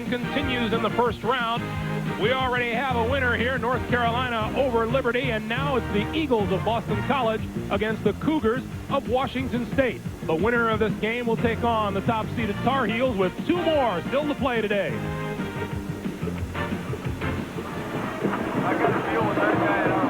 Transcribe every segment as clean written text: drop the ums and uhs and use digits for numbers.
action continues in the first round. We already have a winner here, North Carolina over Liberty, and now it's the Eagles of Boston College against the Cougars of Washington State. The winner of this game will take on the top-seeded Tar Heels with 2 more still to play today. I got to deal with that guy at our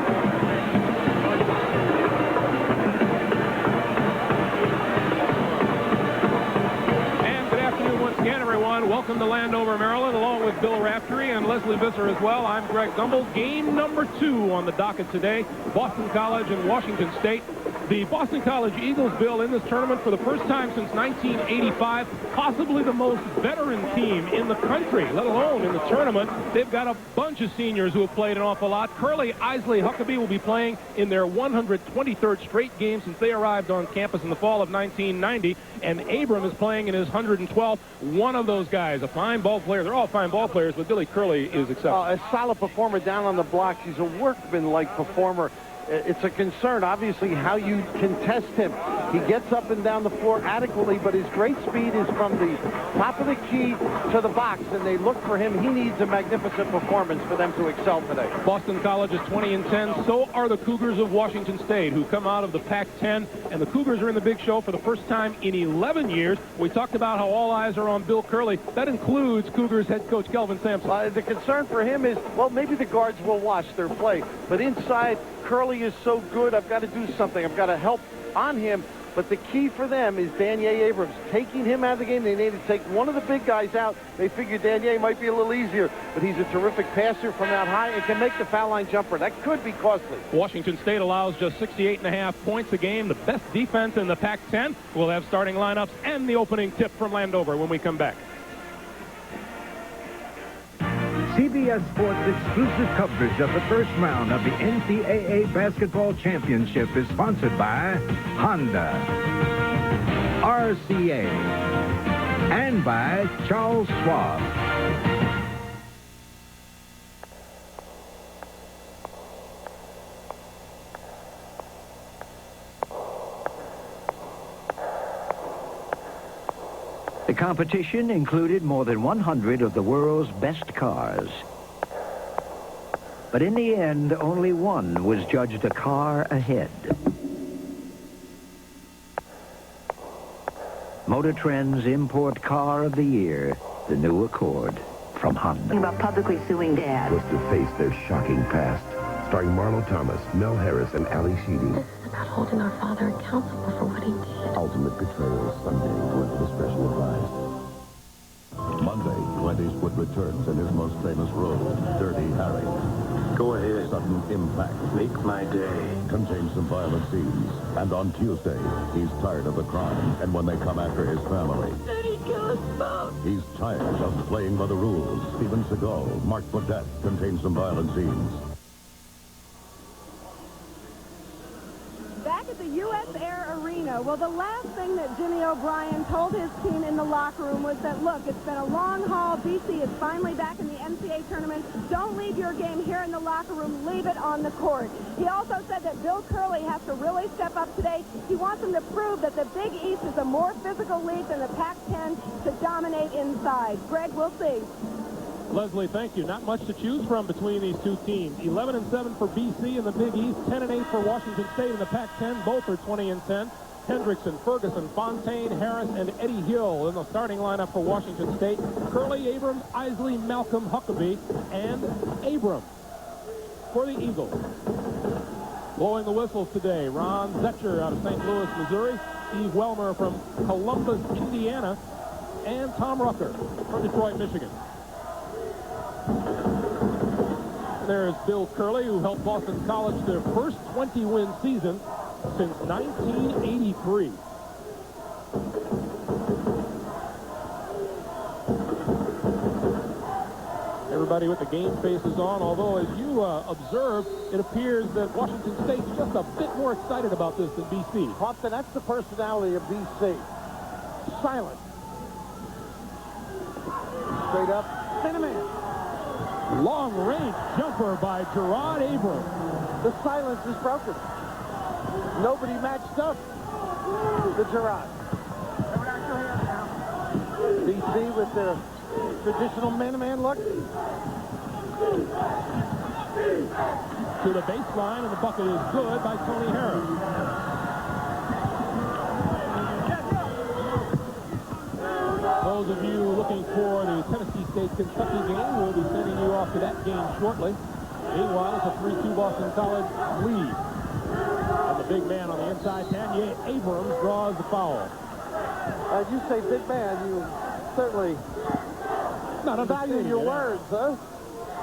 Again, everyone, welcome to Landover, Maryland, along with Bill Raftery and Leslie Visser as well. I'm Greg Gumbel. Game number 2 on the docket today, Boston College and Washington State. The Boston College Eagles, Bill, in this tournament for the first time since 1985, possibly the most veteran team in the country, let alone in the tournament. They've got a bunch of seniors who have played an awful lot. Curly, Isley, Huckabee will be playing in their 123rd straight game since they arrived on campus in the fall of 1990, and Abram is playing in his 112th. One of those guys, a fine ball player. They're all fine ball players, but Billy Curley is exceptional. A solid performer down on the blocks. He's a workman-like performer. It's a concern, obviously, how you contest him. He gets up and down the floor adequately, but his great speed is from the top of the key to the box, and they look for him. He needs a magnificent performance for them to excel today. Boston College is 20-10. So are the Cougars of Washington State, who come out of the Pac-10, and the Cougars are in the big show for the first time in 11 years. We talked about how all eyes are on Bill Curley. That includes Cougars head coach Kelvin Sampson. The concern for him is, well, maybe the guards will watch their play, but inside, Curley is so good, I've got to do something. I've got to help on him. But the key for them is Danier Abrams. Taking him out of the game, they need to take one of the big guys out. They figured Danier might be a little easier, but he's a terrific passer from out high and can make the foul line jumper. That could be costly. Washington State allows just 68.5 points a game, the best defense in the Pac-10. We'll have starting lineups and the opening tip from Landover when we come back. CBS Sports' exclusive coverage of the first round of the NCAA Basketball Championship is sponsored by Honda, RCA, and by Charles Schwab. The competition included more than 100 of the world's best cars. But in the end, only one was judged a car ahead. Motor Trend's Import Car of the Year, the new Accord from Honda. About publicly suing Dad. Was to face their shocking past. Starring Marlo Thomas, Mel Harris, and Ali Sheedy. This is about holding our father accountable for what he did. Ultimate Betrayal, Sunday, with the special advised. Monday, Clint Eastwood returns in his most famous role, Dirty Harry. Go ahead. Sudden Impact. Make my day. Contains some violent scenes. And on Tuesday, he's tired of the crime. And when they come after his family, Did he kill us both? he's tired of playing by the rules. Steven Seagal, Mark Burdett, contains some violent scenes. Back at the U.S. Air Arena, well, the last thing that Jimmy O'Brien told his team in the locker room was that, look, it's been a long haul. BC is finally back in the NCAA tournament. Don't leave your game here in the locker room. Leave it on the court. He also said that Bill Curley has to really step up today. He wants him to prove that the Big East is a more physical league than the Pac-10 to dominate inside. Greg, we'll see. Leslie, thank you. Not much to choose from between these two teams. 11-7 for BC in the Big East, 10-8 for Washington State in the Pac-10. Both are 20-10. Hendrickson, Ferguson, Fontaine, Harris, and Eddie Hill in the starting lineup for Washington State. Curley, Abrams, Isley, Malcolm, Huckabee, and Abram for the Eagles. Blowing the whistles today, Ron Zetcher out of St. Louis, Missouri, Steve Wellmer from Columbus, Indiana, and Tom Rucker from Detroit, Michigan. And there's Bill Curley, who helped Boston College their first 20-win season since 1983. Everybody with the game faces on, although as you observed, it appears that Washington State's just a bit more excited about this than BC. Hoffman, that's the personality of BC. Silent. Straight up, cinnamon. Long-range jumper by Gerard Abrams. The silence is broken. Nobody matched up to Gerard. BC with their Traditional man-to-man look. To the baseline, and the bucket is good by Tony Harris. Those of you looking for the Tennessee State-Kentucky game, we'll be sending you off to that game shortly. Meanwhile, it's a 3-2 Boston College lead. And the big man on the inside, Daniel Abrams, draws the foul. As you say, big man, you certainly value your words, huh?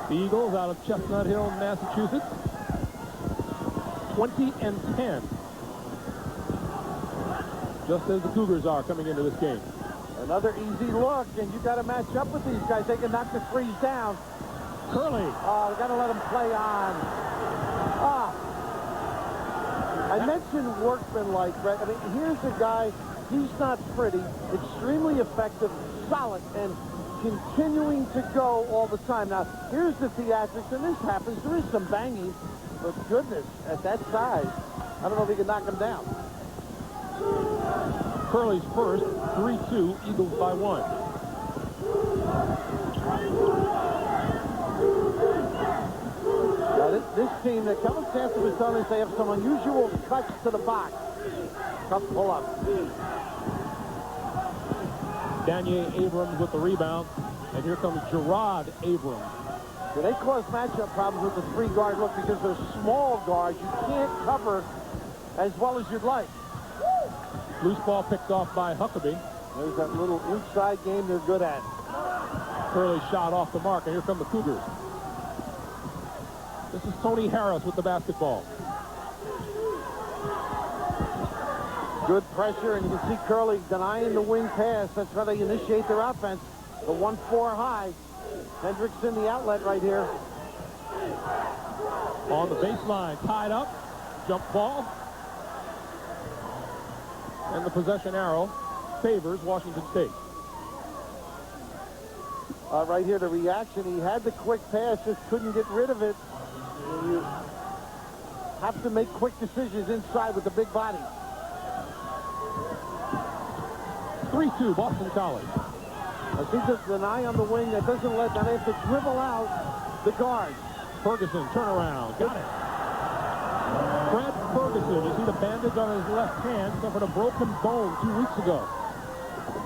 The Eagles out of Chestnut Hill, Massachusetts. 20-10. Just as the Cougars are coming into this game. Another easy look, and you got to match up with these guys. They can knock the threes down. Curley. Oh, we got to let them play on. I mentioned workmanlike, right? I mean, here's a guy, he's not pretty, extremely effective, solid, and continuing to go all the time. Now, here's the theatrics, and this happens. There is some banging, but goodness, at that size, I don't know if he can knock him down. Curley's first, 3-2, Eagles by 1. Now, this team, that Kevin Sampson was telling us they have some unusual cuts to the box. Tough pull-up. Daniel Abrams with the rebound, and here comes Gerard Abrams. So they cause matchup problems with the three-guard look because they're small guards. You can't cover as well as you'd like. Loose ball picked off by Huckabee. There's that little inside game they're good at. Curley shot off the mark, and here come the Cougars. This is Tony Harris with the basketball. Good pressure, and you can see Curley denying the wing pass. That's how they initiate their offense. The 1-4 high. Hendricks in the outlet right here. On the baseline, tied up. Jump ball. And the possession arrow favors Washington State. Right here, the reaction. He had the quick pass, just couldn't get rid of it. And you have to make quick decisions inside with the big body. 3-2, Boston College. I think there's an eye on the wing that doesn't let them have to dribble out the guards. Ferguson, turnaround, got it. Fred Ferguson, you see the bandage on his left hand, suffered a broken bone 2 weeks ago.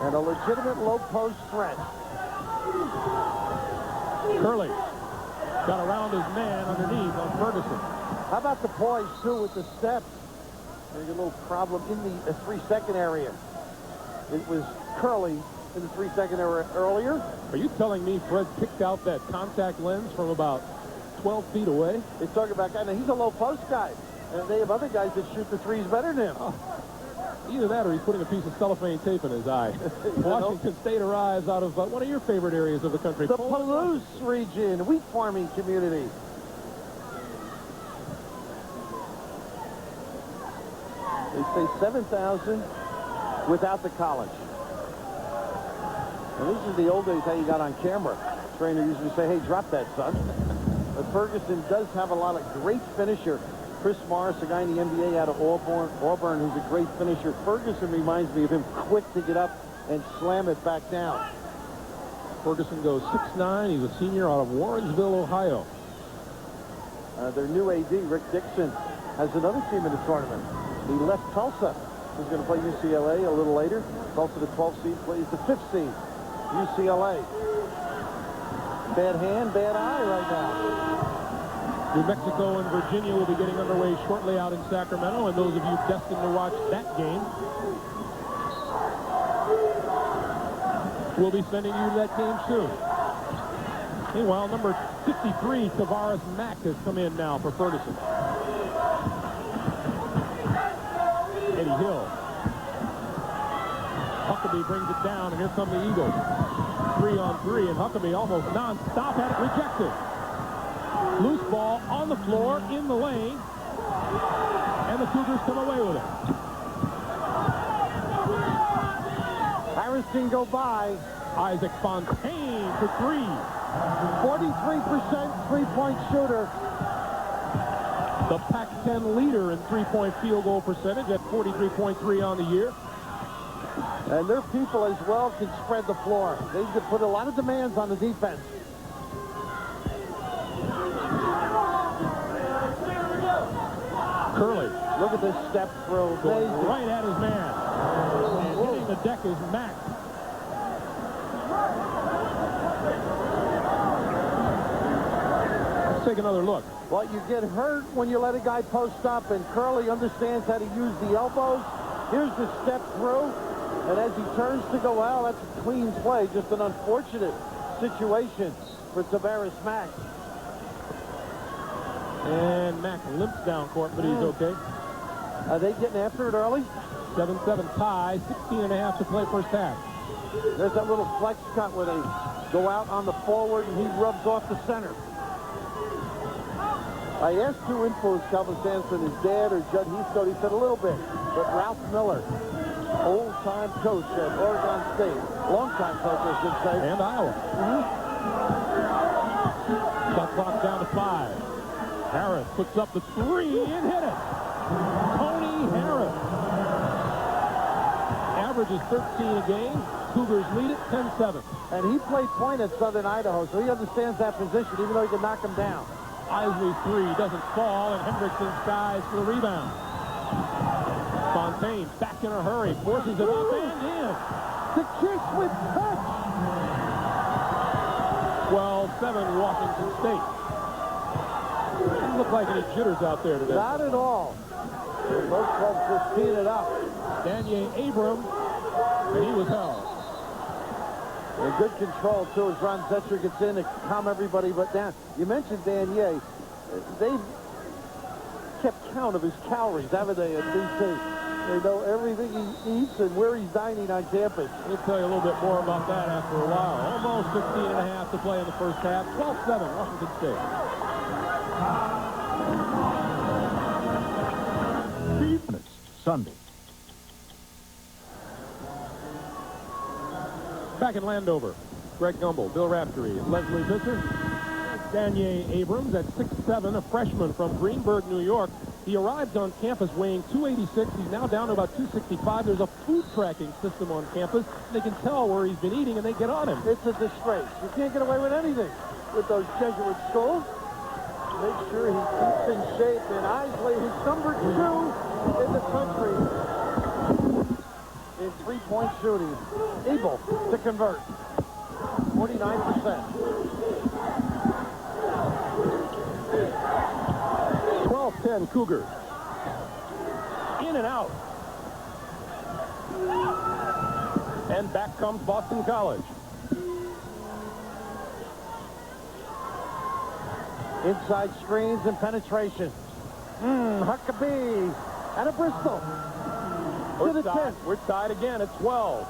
And a legitimate low post threat. Curley got around his man underneath on Ferguson. How about the poise, too, with the steps? There's a little problem in the 3-second area. It was Curley in the 3-second area earlier. Are you telling me Fred picked out that contact lens from about 12 feet away? They talk about guy. Now, he's a low post guy. And they have other guys that shoot the threes better than him. Oh. Either that or he's putting a piece of cellophane tape in his eye. Washington State arrives out of one of your favorite areas of the country. The Palouse region, wheat farming community. They say 7,000 without the college. And this is the old days how you got on camera. Trainer usually say, hey, drop that, son. But Ferguson does have a lot of great finisher. Chris Morris, a guy in the NBA out of Auburn, who's a great finisher. Ferguson reminds me of him, quick to get up and slam it back down. Ferguson goes 6'9". He's a senior out of Warrensville, Ohio. Their new AD, Rick Dixon, has another team in the tournament. He left Tulsa. He's going to play UCLA a little later. Tulsa, the 12th seed, plays the 5th seed, UCLA. Bad hand, bad eye right now. New Mexico and Virginia will be getting underway shortly out in Sacramento, and those of you destined to watch that game, we'll be sending you to that game soon. Meanwhile, number 53, Tavares Mack, has come in now for Ferguson. Eddie Hill. Huckabee brings it down, and here come the Eagles. 3-on-3, and Huckabee almost non-stop had it rejected. Loose ball on the floor, in the lane, and the Cougars come away with it. Harris can go by. Isaac Fontaine for 3. 43% three-point shooter. The Pac-10 leader in three-point field goal percentage at 43.3 on the year. And their people as well can spread the floor. They can put a lot of demands on the defense. Curley. Look at this step through. Goes right at his man. And hitting the deck is Mack. Let's take another look. Well, you get hurt when you let a guy post up, and Curley understands how to use the elbows. Here's the step through, and as he turns to go out, that's a clean play. Just an unfortunate situation for Tavares Mack. And Mack limps down court, but he's okay. Are they getting after it early? 7-7 tie, 16.5 to play first half. There's that little flex cut where they go out on the forward, and he rubs off the center. I asked who influenced Calvin Sampson, his dad or Judd Heathcote. He said a little bit. But Ralph Miller, old-time coach at Oregon State, long-time coach, I should say. And Iowa. Shot clock down to 5. Harris puts up the 3 and hit it. Tony Harris. Averages 13 a game. Cougars lead it 10-7. And he played point at Southern Idaho, so he understands that position, even though he can knock him down. Isley's 3 doesn't fall, and Hendrickson skies for the rebound. Fontaine back in a hurry, forces it up and in. The kick with touch. 12-7 Washington State. Doesn't look like any jitters out there today. Not at all. Both clubs just teed it up. Danier Abrams, and he was held. And good control, too, as Ron Zetcher gets in to calm everybody but down. You mentioned Danier. They've kept count of his calories, haven't they, at BC? They know everything he eats and where he's dining on campus. We'll tell you a little bit more about that after a while. Almost 15.5 to play in the first half. 12-7, Washington State. Sunday. Back in Landover, Greg Gumbel, Bill Raftery, Leslie Visser, Danier Abrams at 6'7", a freshman from Greenburgh, New York. He arrived on campus weighing 286. He's now down to about 265. There's a food tracking system on campus. They can tell where he's been eating, and they get on him. It's a disgrace. You can't get away with anything with those Jesuit schools. Make sure he keeps in shape. And Isley, who's number 2 in the country in three-point shooting, able to convert 49%. 12-10 Cougars. In and out. And back comes Boston College. Inside screens and penetration. Huckabee and a Bristol. We're tied again at 12.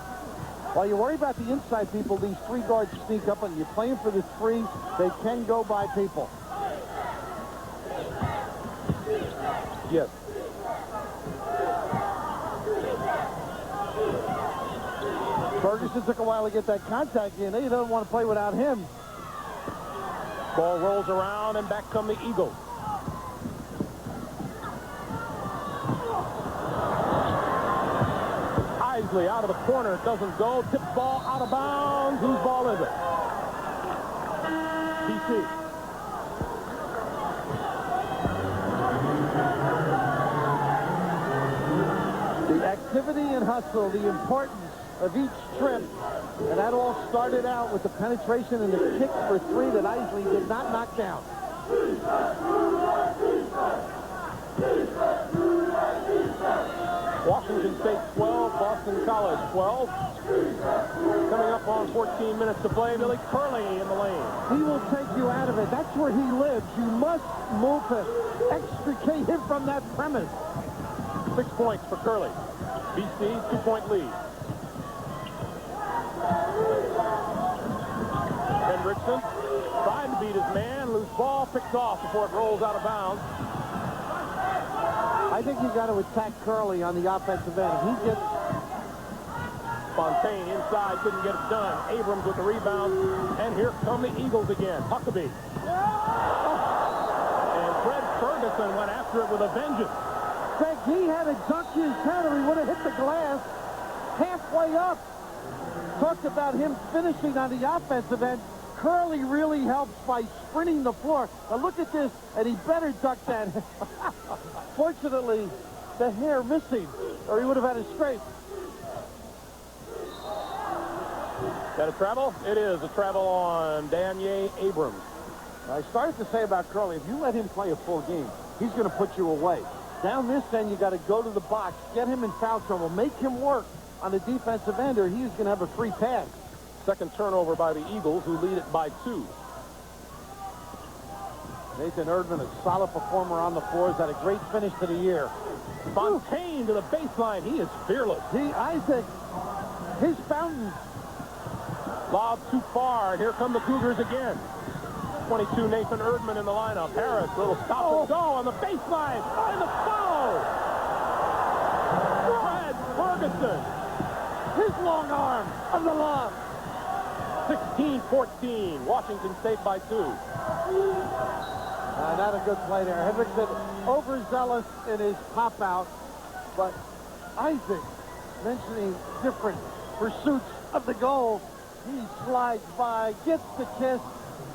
While you worry about the inside people, these 3 guards sneak up on you. You're playing for the 3. They can go by people. Yes. Ferguson took a while to get that contact in. They don't want to play without him. Ball rolls around, and back come the Eagles. Isley out of the corner. It doesn't go. Tip ball out of bounds. Whose ball is it? BC. The activity and hustle, the importance of each trip, and that all started out with the penetration and the kick for 3 that Isley did not knock down. Washington State 12, Boston College 12. Coming up on 14 minutes to play, Billy Curley in the lane. He will take you out of it. That's where he lives. You must move him. Extricate him from that premise. 6 points for Curley. BC, 2-point lead. Hendrickson trying to beat his man. Loose ball, picked off before it rolls out of bounds. I think you got to attack Curley on the offensive end. If he gets Fontaine inside, couldn't get it done. Abrams with the rebound, and here come the Eagles again. Huckabee. And Fred Ferguson went after it with a vengeance. Greg, he had to duck his head or he would have hit the glass. halfway up. Talked about him finishing on the offensive end. Curley really helps by sprinting the floor. Now look at this, and he better duck that. Fortunately, the hair missing, or he would have had a scrape. That a travel? It is a travel on Danye Abrams. I started to say about Curley, if you let him play a full game, he's going to put you away. Down this end, you got to go to the box, get him in foul trouble, make him work on the defensive end, or he's going to have a free pass. Second turnover by the Eagles, who lead it by 2. Nathan Erdman, a solid performer on the floor, has had a great finish to the year. Fontaine to the baseline. He is fearless. Isaac, his fountain. Lob too far. Here come the Cougars again. 22, Nathan Erdman in the lineup. Harris, little stop and go on the baseline. And the foul. Brad Ferguson. His long arm on the lob. 16-14. Washington State by 2. Not a good play there. Hendrickson overzealous in his pop out. But Isaac mentioning different pursuits of the goal. He slides by, gets the kiss,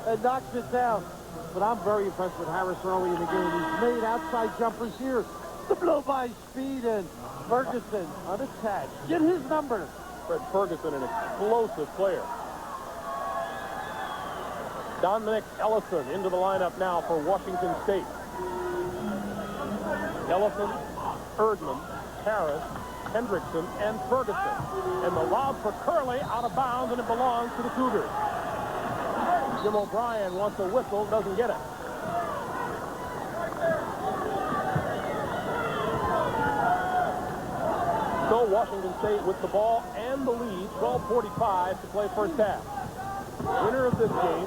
and knocks it down. But I'm very impressed with Harris early in the game. He's made outside jumpers here. The blow-by speed, and Ferguson unattached. Get his number. Fred Ferguson, an explosive player. Dominic Ellison into the lineup now for Washington State. Ellison, Erdman, Harris, Hendrickson, and Ferguson. And the lob for Curley out of bounds, and it belongs to the Cougars. Jim O'Brien wants a whistle, doesn't get it. So Washington State with the ball and the lead, 12:45 to play first half. Winner of this game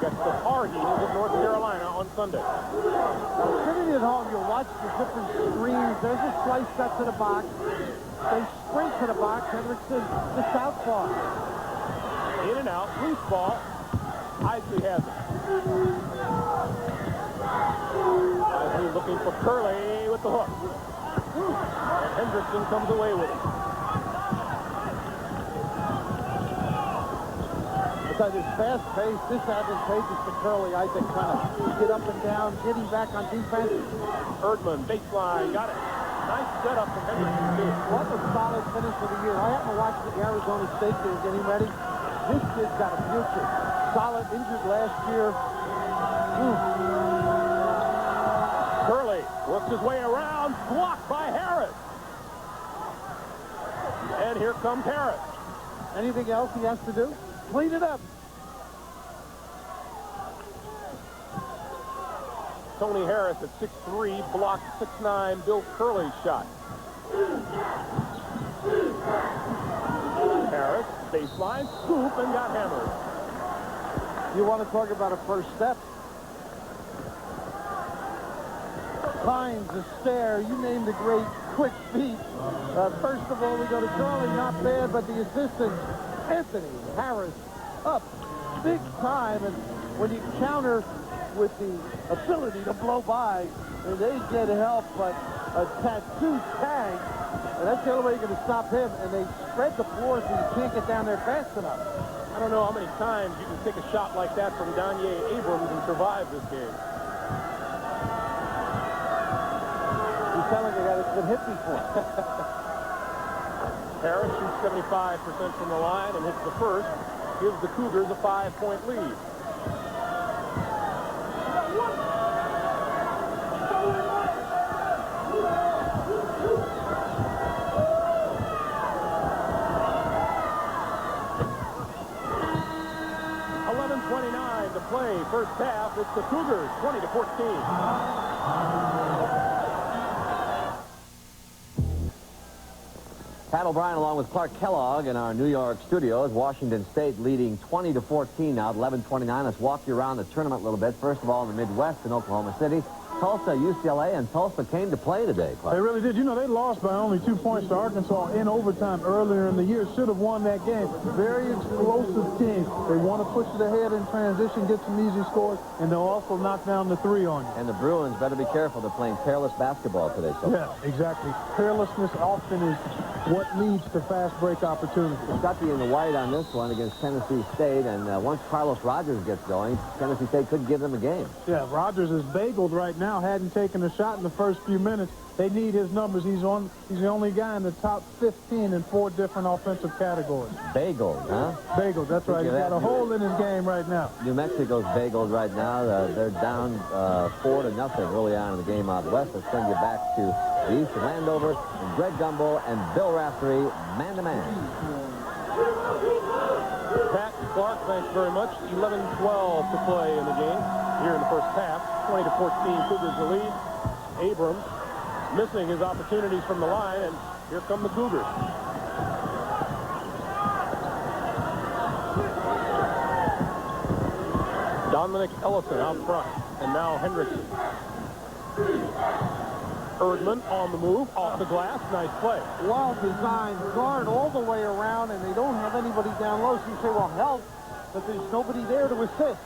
gets the Tar Heels of North Carolina on Sunday. Now, sitting at home, you'll watch the different screens. There's a slice cut to the box. They sprint to the box. Hendrickson, the southpaw. In and out, loose ball. Isley has it. Isley looking for Curley with the hook. And Hendrickson comes away with it. Because it's fast-paced, disadvantageous to Curley. I think trying to get up and down, getting back on defense. Erdman, baseline, got it. Nice setup from Hendrickson, too. What a solid finish of the year. I haven't watched the Arizona State game getting ready. This kid's got a future. Solid, injured last year. Curley works his way around, blocked by Harris. And here comes Harris. Anything else he has to do? Clean it up. Tony Harris at 6'3", blocked 6'9", Bill Curley's shot. Harris, baseline, scoop, and got hammered. You want to talk about a first step? Finds a stare. You named the great quick feet. First of all, we go to Curley, not bad, but the assistant, Anthony Harris, up big time. And when you counter with the ability to blow by, and they get help, but a tattoo tag, and that's the only way you're going to stop him. And they spread the floor so you can't get down there fast enough. I don't know how many times you can take a shot like that from Danye Abrams and survive this game. You sound like a guy that's been hit before. Harris shoots 75% from the line and hits the first. Gives the Cougars a 5-point lead. To play first half. It's the Cougars 20-14. Pat O'Brien along with Clark Kellogg in our New York studios. Washington State leading 20-14 now at 11:29. Let's walk you around the tournament a little bit. First of all, in the Midwest in Oklahoma City, Tulsa, UCLA, and Tulsa came to play today, Clark. They really did. You know, they lost by only 2 points to Arkansas in overtime earlier in the year. Should have won that game. Very explosive team. They want to push it ahead in transition, get some easy scores, and they'll also knock down the 3 on you. And the Bruins better be careful. They're playing careless basketball today. So yeah, exactly. Carelessness often is what leads to fast break opportunities. Kentucky in the white on this one against Tennessee State, and once Carlos Rogers gets going, Tennessee State could give them a game. Yeah, Rogers is bageled right now. Hadn't taken a shot in the first few minutes. They need his numbers. He's the only guy in the top 15 in 4 different offensive categories. Bageled, huh? Bageled, that's right. He's got a hole in his game right now. New Mexico's bageled right now. They're down 4-0 early on in the game out west. Let's send you back to the east of Landover. And Greg Gumbel and Bill Raftery, man-to-man. Pat, Clark, thanks very much. 11-12 to play in the game here in the first half. 20-14, Cougars the lead. Abrams missing his opportunities from the line, and here come the Cougars. Dominic Ellison out front, and now Hendrickson. Erdman on the move, off the glass, nice play. Well-designed guard all the way around, and they don't have anybody down low, so you say, well, help, but there's nobody there to assist.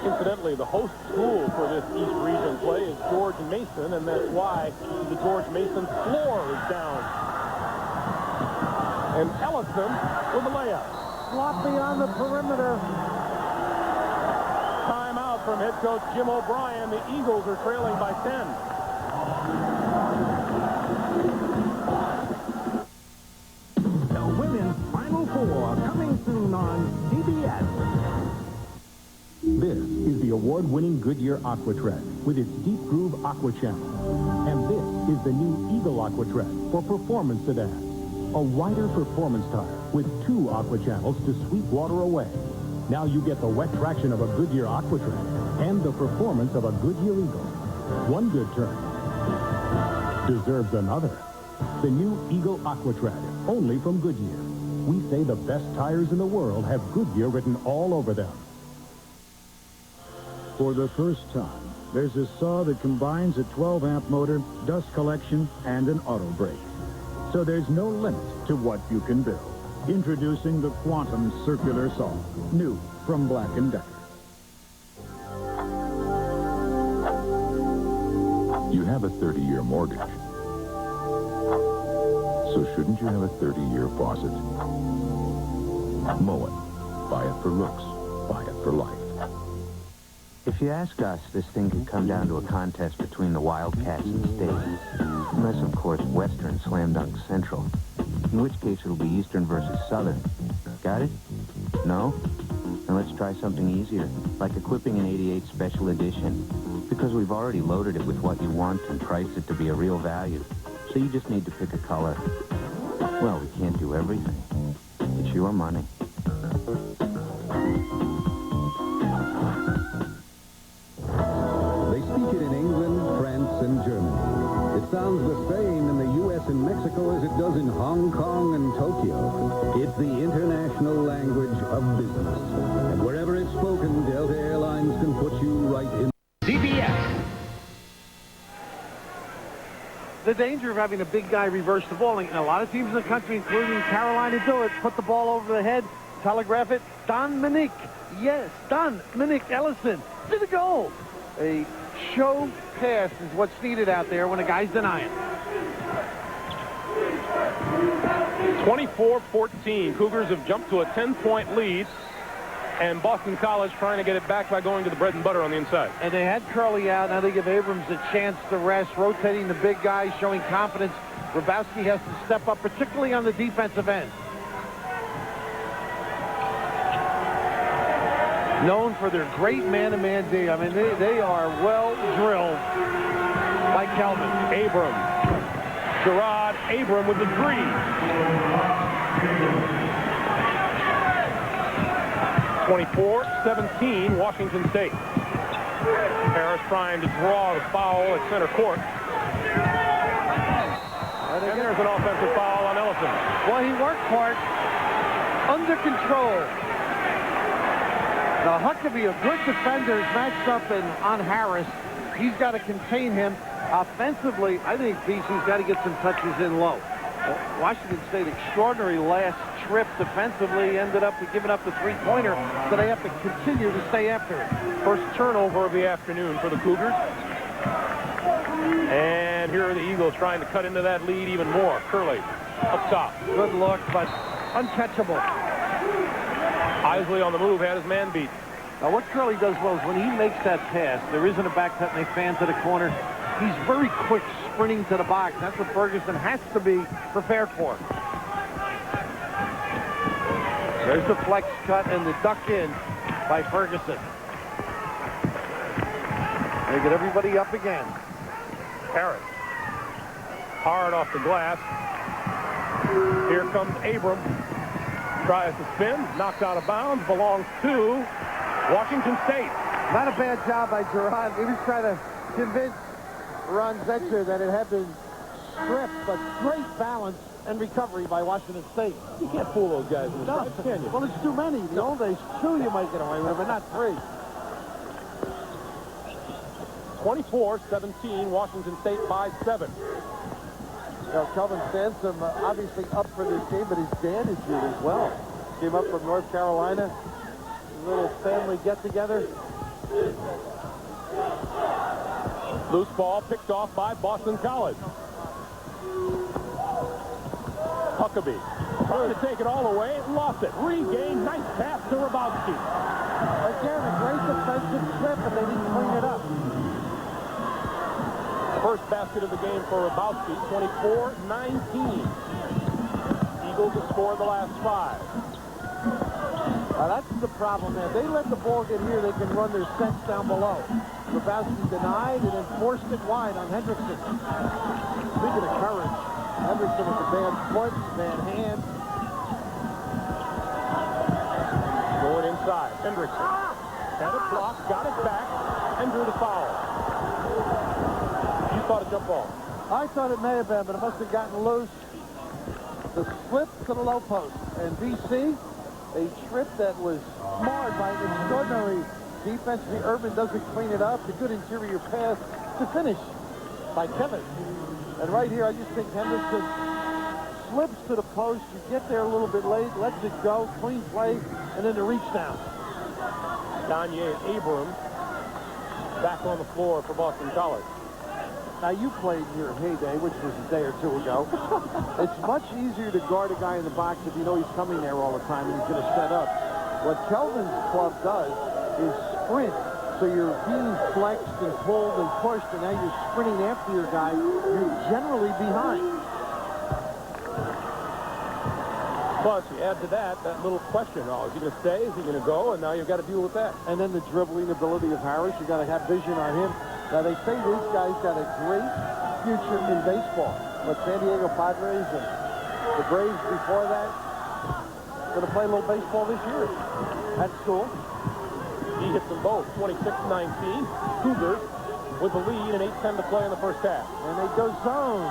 Incidentally, the host school for this East Region play is George Mason, and that's why the George Mason floor is down. And Ellison with the layup. Sloppy on the perimeter. Timeout from head coach Jim O'Brien. The Eagles are trailing by 10. The Women's Final Four coming soon on CBS. This is the award-winning Goodyear Aqua Tread with its Deep Groove Aqua Channel. And this is the new Eagle Aqua Tread for performance sedans. A wider performance tire with 2 Aqua Channels to sweep water away. Now you get the wet traction of a Goodyear Aqua Tread and the performance of a Goodyear Eagle. One good turn deserves another. The new Eagle Aqua Tread, only from Goodyear. We say the best tires in the world have Goodyear written all over them. For the first time, there's a saw that combines a 12-amp motor, dust collection, and an auto brake. So there's no limit to what you can build. Introducing the Quantum Circular Saw, new from Black & Decker. You have a 30-year mortgage. So shouldn't you have a 30-year faucet? Moen. Buy it for looks. Buy it for life. If you ask us, this thing could come down to a contest between the Wildcats and State. Unless, of course, Western slam dunk Central. In which case, it'll be Eastern versus Southern. Got it? No? Then let's try something easier, like equipping an 88 Special Edition. Because we've already loaded it with what you want and priced it to be a real value. So you just need to pick a color. Well, we can't do everything. It's your money. They speak it in England, France, and Germany. It sounds the same in the U.S. and Mexico as it does in Hong Kong and Tokyo. It's the international language of business. And wherever it's spoken, Delta Airlines can put you right in. CBS. The danger of having a big guy reverse the ball, and a lot of teams in the country, including Carolina, do it. Put the ball over the head, telegraph it. Dominic, yes, Dominic Ellison to the goal. A show pass is what's needed out there when a guy's denying. 24-14. Cougars have jumped to a 10-point lead. And Boston College trying to get it back by going to the bread and butter on the inside. And they had Curley out. Now they give Abrams a chance to rest, rotating the big guys, showing confidence. Grabowski has to step up, particularly on the defensive end. Known for their great man-to-man D. I mean, they are well drilled by Kelvin. Abrams. Gerard Abram with the 3. 24-17, Washington State. Harris trying to draw the foul at center court. And there's an offensive foul on Ellison. Well, he worked hard, under control. Now, Huckabee, a good defender, is matched up on Harris. He's got to contain him. Offensively, I think BC's got to get some touches in low. Washington State, extraordinary last trip defensively, ended up giving up the three-pointer, so they have to continue to stay after it. First turnover of the afternoon for the Cougars. And here are the Eagles trying to cut into that lead even more. Curley up top. Good look, but uncatchable. Isley on the move, had his man beat. Now, what Curley does well is when he makes that pass, there isn't a back cut and they fan to the corner. He's very quick sprinting to the box. That's what Ferguson has to be prepared for. There's the flex cut and the duck in by Ferguson. They get everybody up again. Harris. Hard off the glass. Here comes Abram. Tries to spin. Knocked out of bounds. Belongs to Washington State. Not a bad job by Gerard. He was trying to convince Ron Zetcher that it had been stripped, but great balance and recovery by Washington State. You can't fool those guys in the stripes, can you? Well, it's too many. The old days, 2 you might get away with, but not 3. 24-17, Washington State by 7. Now, Kelvin Sansom obviously up for this game, but his dad is here as well. Came up from North Carolina. A little family get-together. Loose ball picked off by Boston College. Huckabee trying to take it all away. Lost it. Regained. Nice pass to Rabowski. Again, a great defensive slip, but they didn't clean it up. First basket of the game for Rabowski. 24-19. Eagles have scored the last 5. That's the problem, man. They let the ball get here, they can run their sets down below. Rabowski denied and then forced it wide on Hendrickson. Speaking of courage, Hendrickson with the bad foot, bad hand. Going inside. Hendrickson had it blocked, got it back, and drew the foul. You thought a jump ball. I thought it may have been, but it must have gotten loose. The slip to the low post. And BC, a trip that was marred by an extraordinary defense. The Urban doesn't clean it up. The good interior pass to finish by Kevin. And right here, I just think Henderson slips to the post. You get there a little bit late, lets it go, clean play, and then the reach down. Kanye Abrams back on the floor for Boston College. Now, you played in your heyday, which was a day or two ago. It's much easier to guard a guy in the box if you know he's coming there all the time and he's going to set up. What Kelvin's club does is sprint, so you're being flexed and pulled and pushed, and now you're sprinting after your guy. You're generally behind. Plus, you add to that little question. Oh, is he going to stay? Is he going to go? And now you've got to deal with that. And then the dribbling ability of Harris. You've got to have vision on him. Now, they say these guys got a great future in baseball. But San Diego Padres and the Braves before that going to play a little baseball this year. That's cool. He hits them both, 26-19. Cougars with the lead and 8:10 to play in the first half. And they go zone.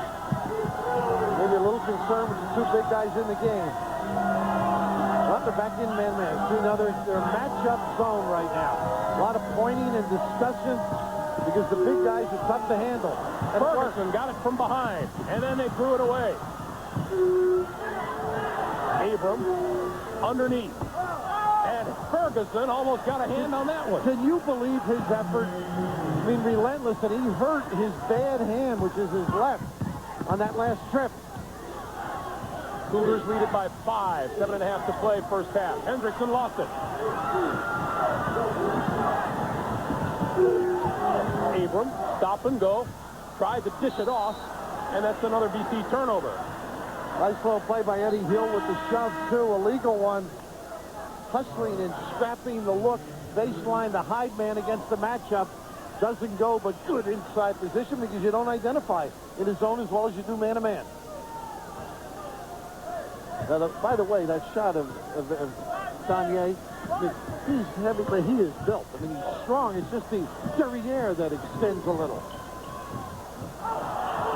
Maybe a little concern with the 2 big guys in the game. Well, they're back in man-man. See, now they're matchup zone right now. A lot of pointing and discussion because the big guys are tough to handle. And Ferguson got it from behind, and then they threw it away. Abram underneath. And Ferguson almost got a hand on that one. Can you believe his effort? I mean, relentless, and he hurt his bad hand, which is his left, on that last trip. Cougars lead it by 5, 7.5 to play first half. Hendrickson lost it. Abram, stop and go, tried to dish it off, and that's another BC turnover. Nice little play by Eddie Hill with the shove, too. A legal one. Hustling and scrapping the look. Baseline, the hide man against the matchup. Doesn't go, but good inside position because you don't identify in his zone as well as you do man-to-man. Now, by the way, that shot of Kanye, he's heavy, but he is built. I mean, he's strong. It's just the derriere that extends a little.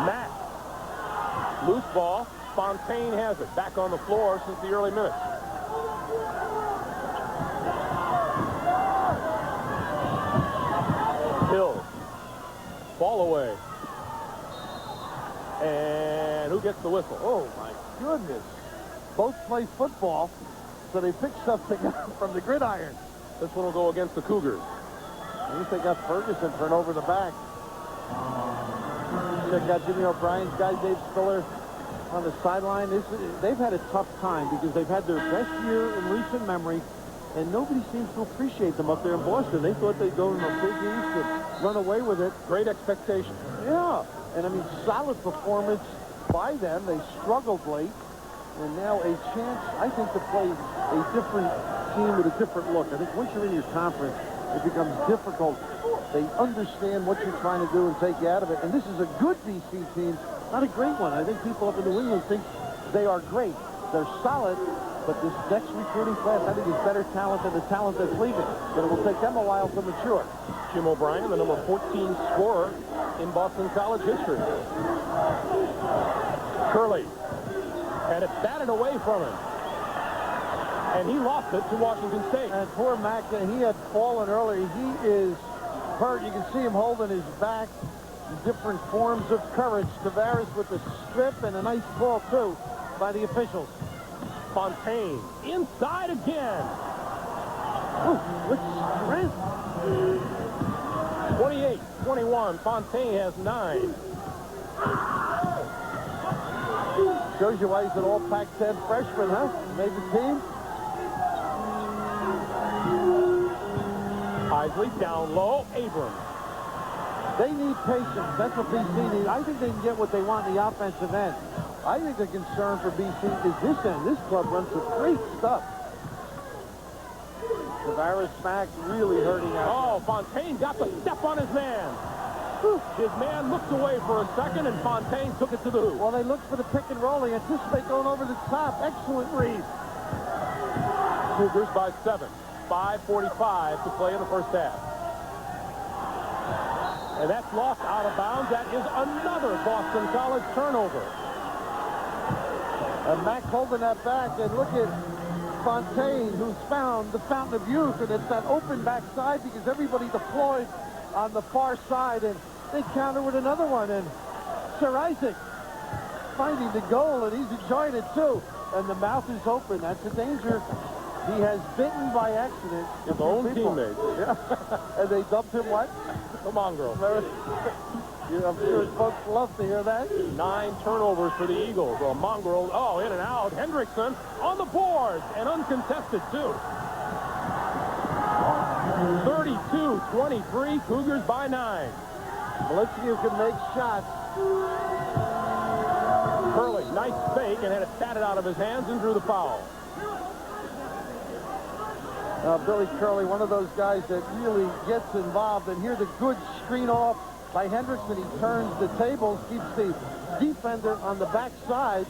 Matt. Loose ball. Fontaine has it. Back on the floor since the early minutes. gets the whistle. Oh, my goodness. Both play football, so they pick something up from the gridiron. This one will go against the Cougars. At least they got Ferguson for an over the back. Check out Jimmy O'Brien's guy, Dave Spiller, on the sideline. They've had a tough time because they've had their best year in recent memory, and nobody seems to appreciate them up there in Boston. They thought they'd go in the Big East and run away with it. Great expectation. Yeah, and I mean, solid performance by them. They struggled late, and now a chance, I think, to play a different team with a different look. I think once you're in your conference, it becomes difficult. They understand what you're trying to do and take you out of it. And this is a good BC team, not a great one. I think people up in New England think they are great. They're solid, but this next recruiting class, I think, is better talent than the talent that's leaving. But it will take them a while to mature. Jim O'Brien, the number 14 scorer in Boston College history. Curley had it batted away from him. And he lost it to Washington State. And poor Mack, he had fallen earlier. He is hurt. You can see him holding his back. Different forms of courage. Tavares with the strip and a nice ball, too, by the officials. Fontaine inside again. Ooh, with strength. 28-21. Fontaine has 9. Shows you why he's an all Pac-10 freshman, huh? Made the team. Isley down low. Abrams. They need patience. That's what BC needs. I think they can get what they want in the offensive end. I think the concern for BC is this end. This club runs some great stuff. Tavares Mack really hurting out. Oh, Fontaine got the step on his man. His man looked away for a second, and Fontaine took it to the hoop. Well, they looked for the pick and roll. They anticipate going over the top. Excellent read. Cougars by 7. 5:45 to play in the first half. And that's lost out of bounds. That is another Boston College turnover. And Mack holding that back. And look at Fontaine, who's found the fountain of youth. And it's that open backside because everybody deployed on the far side. And they counter with another one. And Sir Isaac finding the goal. And he's enjoying it, too. And the mouth is open. That's a danger. He has bitten by accident. His own teammates. Yeah. And they dumped him what? The mongrel. Yeah, I'm sure folks love to hear that. 9 turnovers for the Eagles. Well, mongrel, in and out. Hendrickson on the boards and uncontested, too. 32-23, Cougars by 9. Well, let's see who can make shots. Curley, nice fake, and had it batted out of his hands and drew the foul. Billy Curley, one of those guys that really gets involved. And here's a good screen off by Hendrickson. He turns the tables, keeps the defender on the backside,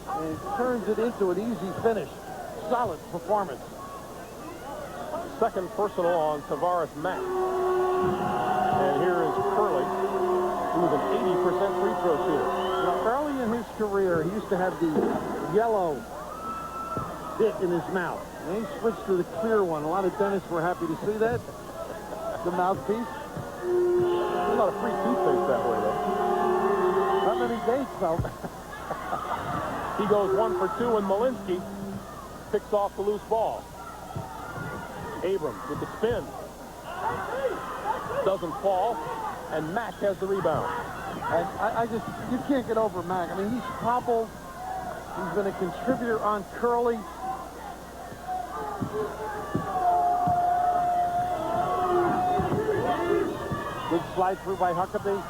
and turns it into an easy finish. Solid performance. Second personal on Tavares Mack. And here is Curley, who's an 80% free throw shooter. Now, early in his career, he used to have the yellow bit in his mouth. And he switched to the clear one. A lot of dentists were happy to see that. The mouthpiece. There's not a free toothpaste that way, though. Not many days, though. He goes 1 for 2, and Malinsky picks off the loose ball. Abrams with the spin. Doesn't fall, and Mack has the rebound. And I just, you can't get over Mack. I mean, he's hobbled. He's been a contributor on Curley. Good slide through by Huckabee.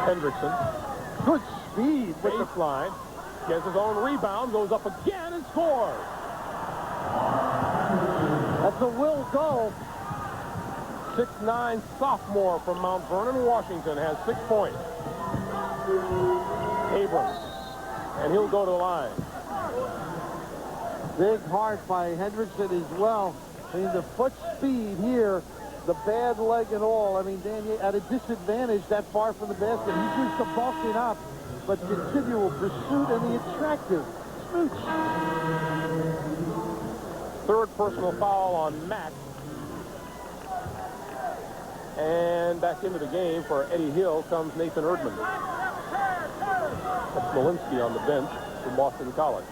Hendrickson. Good speed. Baseline. Gets his own rebound. Goes up again and scores. That's a will goal. 6'9" sophomore from Mount Vernon, Washington, has 6 points. Abrams. And he'll go to the line. Big heart by Hendrickson as well. I mean, the foot speed here, the bad leg and all. I mean, Daniel at a disadvantage that far from the basket. He's used to bulking up, but continual pursuit and the attractive smooch. Third personal foul on Mack. And back into the game for Eddie Hill comes Nathan Erdman. That's Smolinski on the bench from Boston College.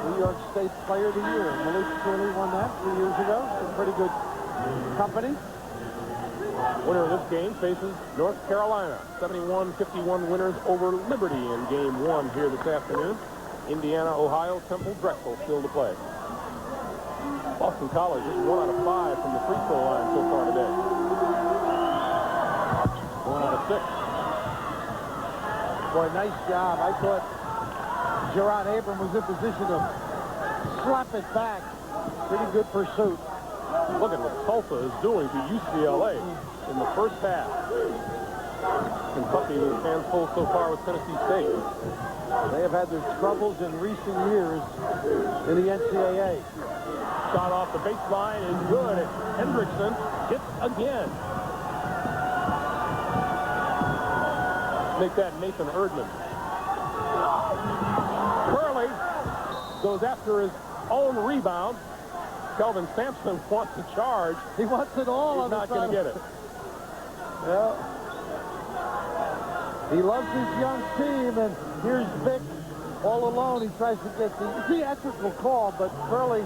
New York State Player of the Year. Malik Shirley won that 3 years ago. Some pretty good company. Winner of this game faces North Carolina. 71-51 winners over Liberty in game 1 here this afternoon. Indiana, Ohio, Temple, Drexel still to play. Boston College is 1 out of 5 from the free throw line so far today. 1 out of 6. Boy, nice job. I thought Gerard Abram was in position to slap it back. Pretty good pursuit. Look at what Tulsa is doing to UCLA in the first half. Kentucky with hands full so far with Tennessee State. They have had their troubles in recent years in the NCAA. Shot off the baseline is good. Hendrickson hits again. Make that Nathan Erdman. Curley goes after his own rebound. Kelvin Sampson wants to charge. He wants it all. He's not going to get it. Yeah. He loves his young team, and here's Vic all alone. He tries to get the theatrical call, but Curley,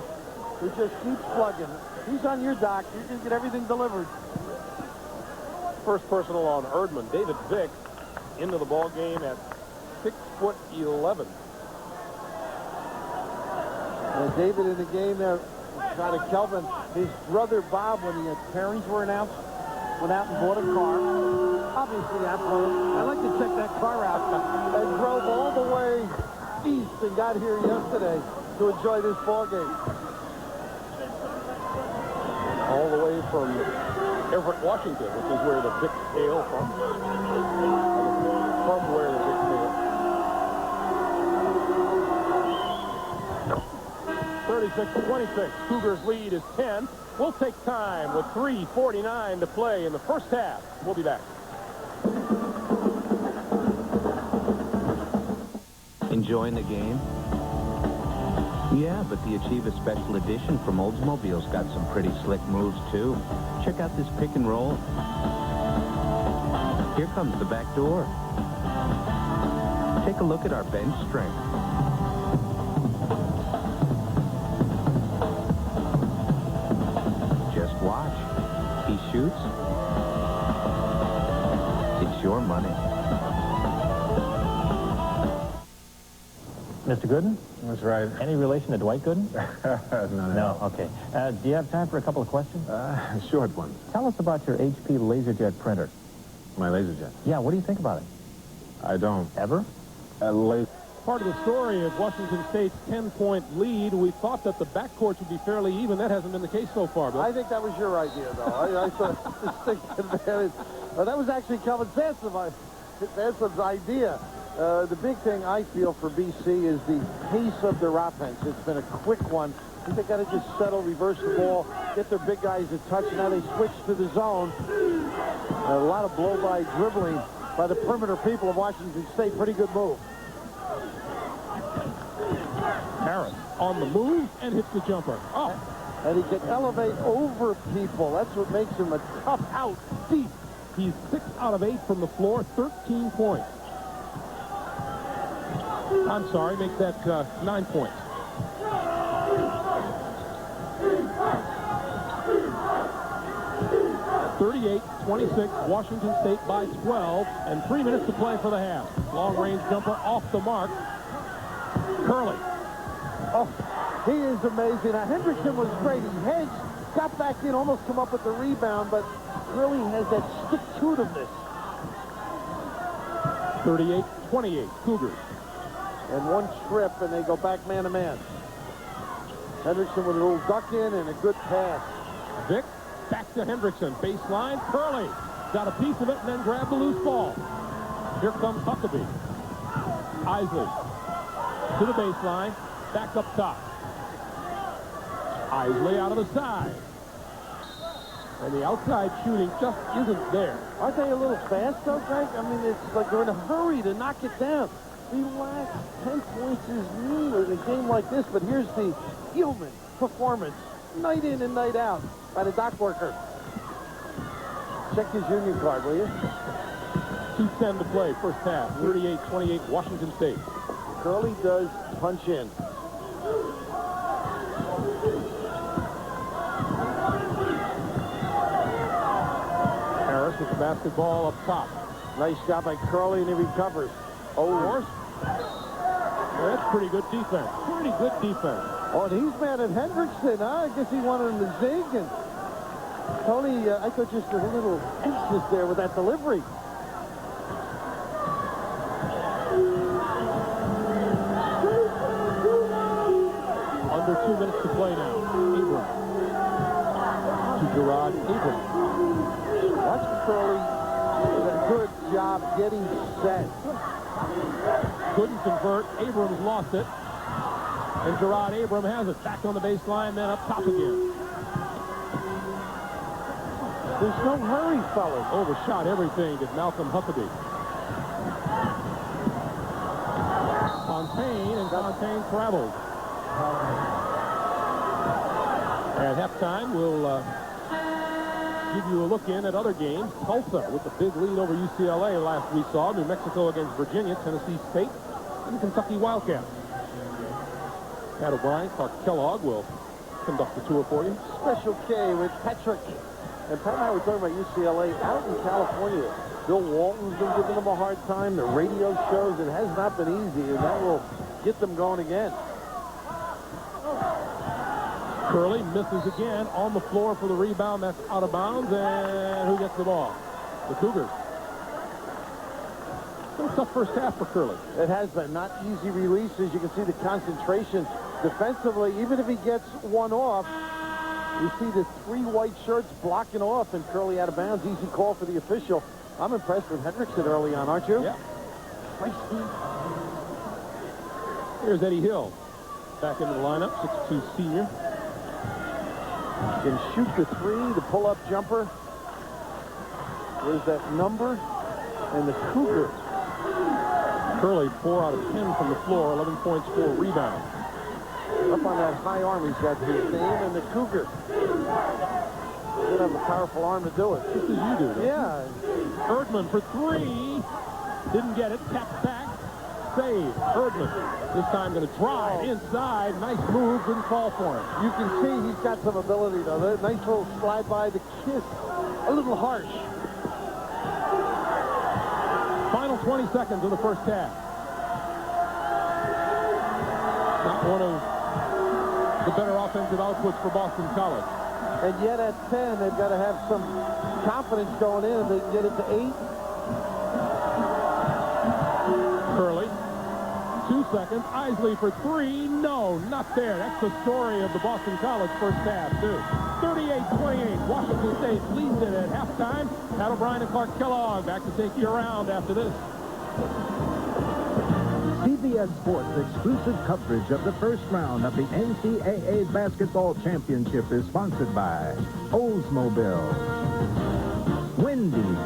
who just keeps plugging. He's on your dock. You're going to get everything delivered. First personal on Erdman. David Vick into the ball game at 6'11". David in the game there. Trying to Kelvin. His brother Bob, when the pairings were announced, went out and bought a car. Obviously, I like to check that car out. And drove all the way east and got here yesterday to enjoy this ball game. All the way from Everett, Washington, which is where the Vicks hail from. From where the Vicks hail. 36-26. Cougars lead is 10. We'll take time with 3:49 to play in the first half. We'll be back. Enjoying the game? Yeah, but the Achieva Special Edition from Oldsmobile's got some pretty slick moves, too. Check out this pick and roll. Here comes the back door. Take a look at our bench strength. Just watch. He shoots. It's your money. Mr. Gooden? That's right. Any relation to Dwight Gooden? No. Okay. Do you have time for a couple of questions? Short one. Tell us about your HP LaserJet printer. My LaserJet? Yeah, what do you think about it? I don't. Ever? Part of the story of Washington State's 10-point lead, we thought that the backcourts would be fairly even. That hasn't been the case so far, Bill. I think that was your idea, though. I thought distinct advantage. That was actually Kelvin Sampson's idea. The big thing I feel for BC is the pace of their offense. It's been a quick one. I think they got to just settle, reverse the ball, get their big guys a touch. Now they switch to the zone. A lot of blow-by dribbling by the perimeter people of Washington State. Pretty good move. Harris on the move and hits the jumper. Oh. And he can elevate over people. That's what makes him a tough out deep. He's 6 out of 8 from the floor, 13 points. I'm sorry, make that 9 points. (38-26), Washington State by 12, and 3 minutes to play for the half. Long-range jumper off the mark. Curley. Oh, he is amazing. Now, Hendrickson was great. He hedged, got back in, almost come up with the rebound, but Curley has that stick-to-itiveness. 38-28, Cougars. And one trip, and they go back man-to-man. Hendrickson with a little duck in and a good pass. Vic, back to Hendrickson. Baseline, Curley. Got a piece of it and then grabbed the loose ball. Here comes Huckabee. Isley to the baseline, back up top. Isley out of the side. And the outside shooting just isn't there. Aren't they a little fast, though, Greg? I mean, it's like they're in a hurry to knock it down. relax. 10 points is mean in a game like this, but here's the human performance, night in and night out, by the dock worker. Check his union card, will you? 2:10 to play, first half, 38-28, Washington State. Curley does punch in. Harris with the basketball up top. Nice job by Curley, and he recovers. Oh, Horse. That's pretty good defense. Pretty good defense. Oh, and he's mad at Hendrickson, huh? I guess he wanted him to zig, and Tony, I thought just a little emphasis there with that delivery. Under 2 minutes to play now. Abram. To Gerard Abram. Watch Curley did a good job getting set. Couldn't convert. Abrams lost it. And Gerard Abram has it. Back on the baseline, then up top again. There's no hurry, fellas. Overshot everything did Malcolm Huckabee. Fontaine, and Fontaine travels. At halftime, we'll give you a look in at other games. Tulsa with the big lead over UCLA last we saw. New Mexico against Virginia, Tennessee State, and Kentucky Wildcats. Pat O'Brien, Clark Kellogg will conduct the tour for you. Special K with Patrick. And Pat and I were talking about UCLA out in California. Bill Walton's been giving them a hard time. The radio shows it has not been easy, and that will get them going again. Curley misses again on the floor for the rebound. That's out of bounds. And who gets the ball? The Cougars. It's been a tough first half for Curley. It has been. Not easy releases. You can see the concentration defensively. Even if he gets one off, you see the 3 white shirts blocking off, and Curley out of bounds. Easy call for the official. I'm impressed with Hendrickson early on, aren't you? Yeah. Here's Eddie Hill. Back into the lineup, 6'2" senior. Can shoot the 3, the pull-up jumper. Where's that number? And the Cougars. Curley 4 out of 10 from the floor, 11 points, 4 rebounds. Up on that high arm, he's got his name, and the Cougar. Should have a powerful arm to do it. Just as you do. Yeah. Erdman for 3. Didn't get it. Tapped back. Save. Erdman. This time going to drive inside. Nice move. Didn't fall for him. You can see he's got some ability, though. That nice little slide by the kiss. A little harsh. Final 20 seconds of the first half. Not one of the better offensive outputs for Boston College. And yet at 10, they've got to have some confidence going in if they can get it to 8. Curley. 2 seconds. Isley for 3. No, not there. That's the story of the Boston College first half, too. 38-28. Washington State leads it at halftime. Pat O'Brien and Clark Kellogg back to take you around after this. CBS Sports exclusive coverage of the first round of the NCAA Basketball Championship is sponsored by Oldsmobile, Wendy's,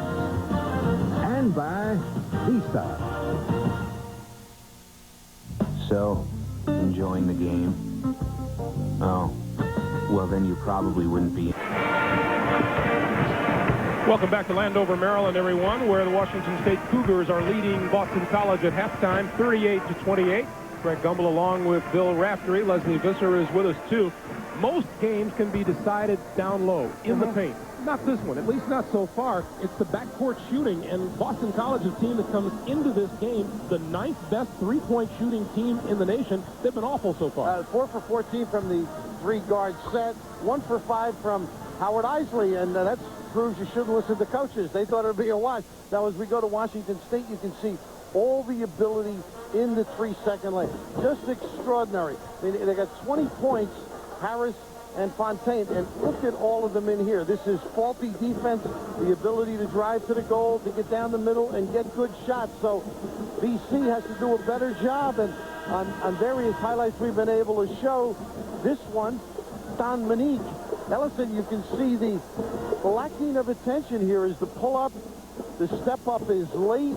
and by Visa. So, enjoying the game? Oh, well then you probably wouldn't be. Welcome back to Landover, Maryland, everyone, where the Washington State Cougars are leading Boston College at halftime, 38-28. Greg Gumbel along with Bill Raftery. Leslie Visser is with us, too. Most games can be decided down low, in the paint. Not this one, at least not so far. It's the backcourt shooting, and Boston College, a team that comes into this game, the 9th best three-point shooting team in the nation. They've been awful so far. 4 for 14 from the 3-guard set, 1 for 5 from Howard Isley, and that proves you shouldn't listen to coaches. They thought it would be a wash. Now, as we go to Washington State, you can see all the ability in the 3-second lane. Just extraordinary. They got 20 points, Harris and Fontaine, and look at all of them in here. This is faulty defense, the ability to drive to the goal, to get down the middle and get good shots. So BC has to do a better job, and on various highlights we've been able to show, this one, Don Monique. Ellison, you can see the lacking of attention here is the pull-up The step up is late.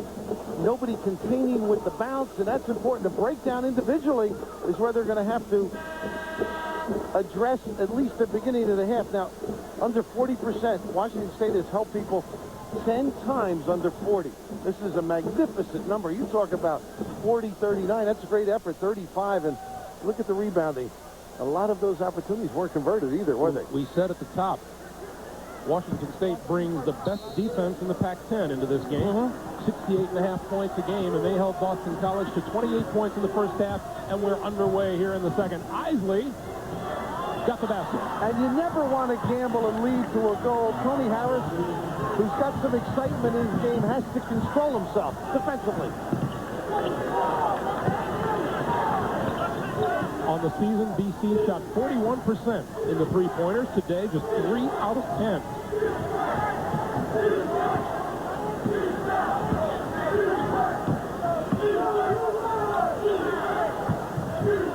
Nobody containing with the bounce, and that's important. The breakdown individually is where they're going to have to address at least the beginning of the half. Now, under 40%, Washington State has held people 10 times under 40. This is a magnificent number. You talk about 40, 39. That's a great effort. 35, and look at the rebounding. A lot of those opportunities weren't converted either, were they? We said at the top, Washington State brings the best defense in the Pac-10 into this game. 68.5 points a game, and they held Boston College to 28 points in the first half, and we're underway here in the second. Isley got the basket. And you never want to gamble and lead to a goal. Tony Harris, who's got some excitement in his game, has to control himself defensively. On the season, BC shot 41% in the three-pointers. Today, just 3 out of 10.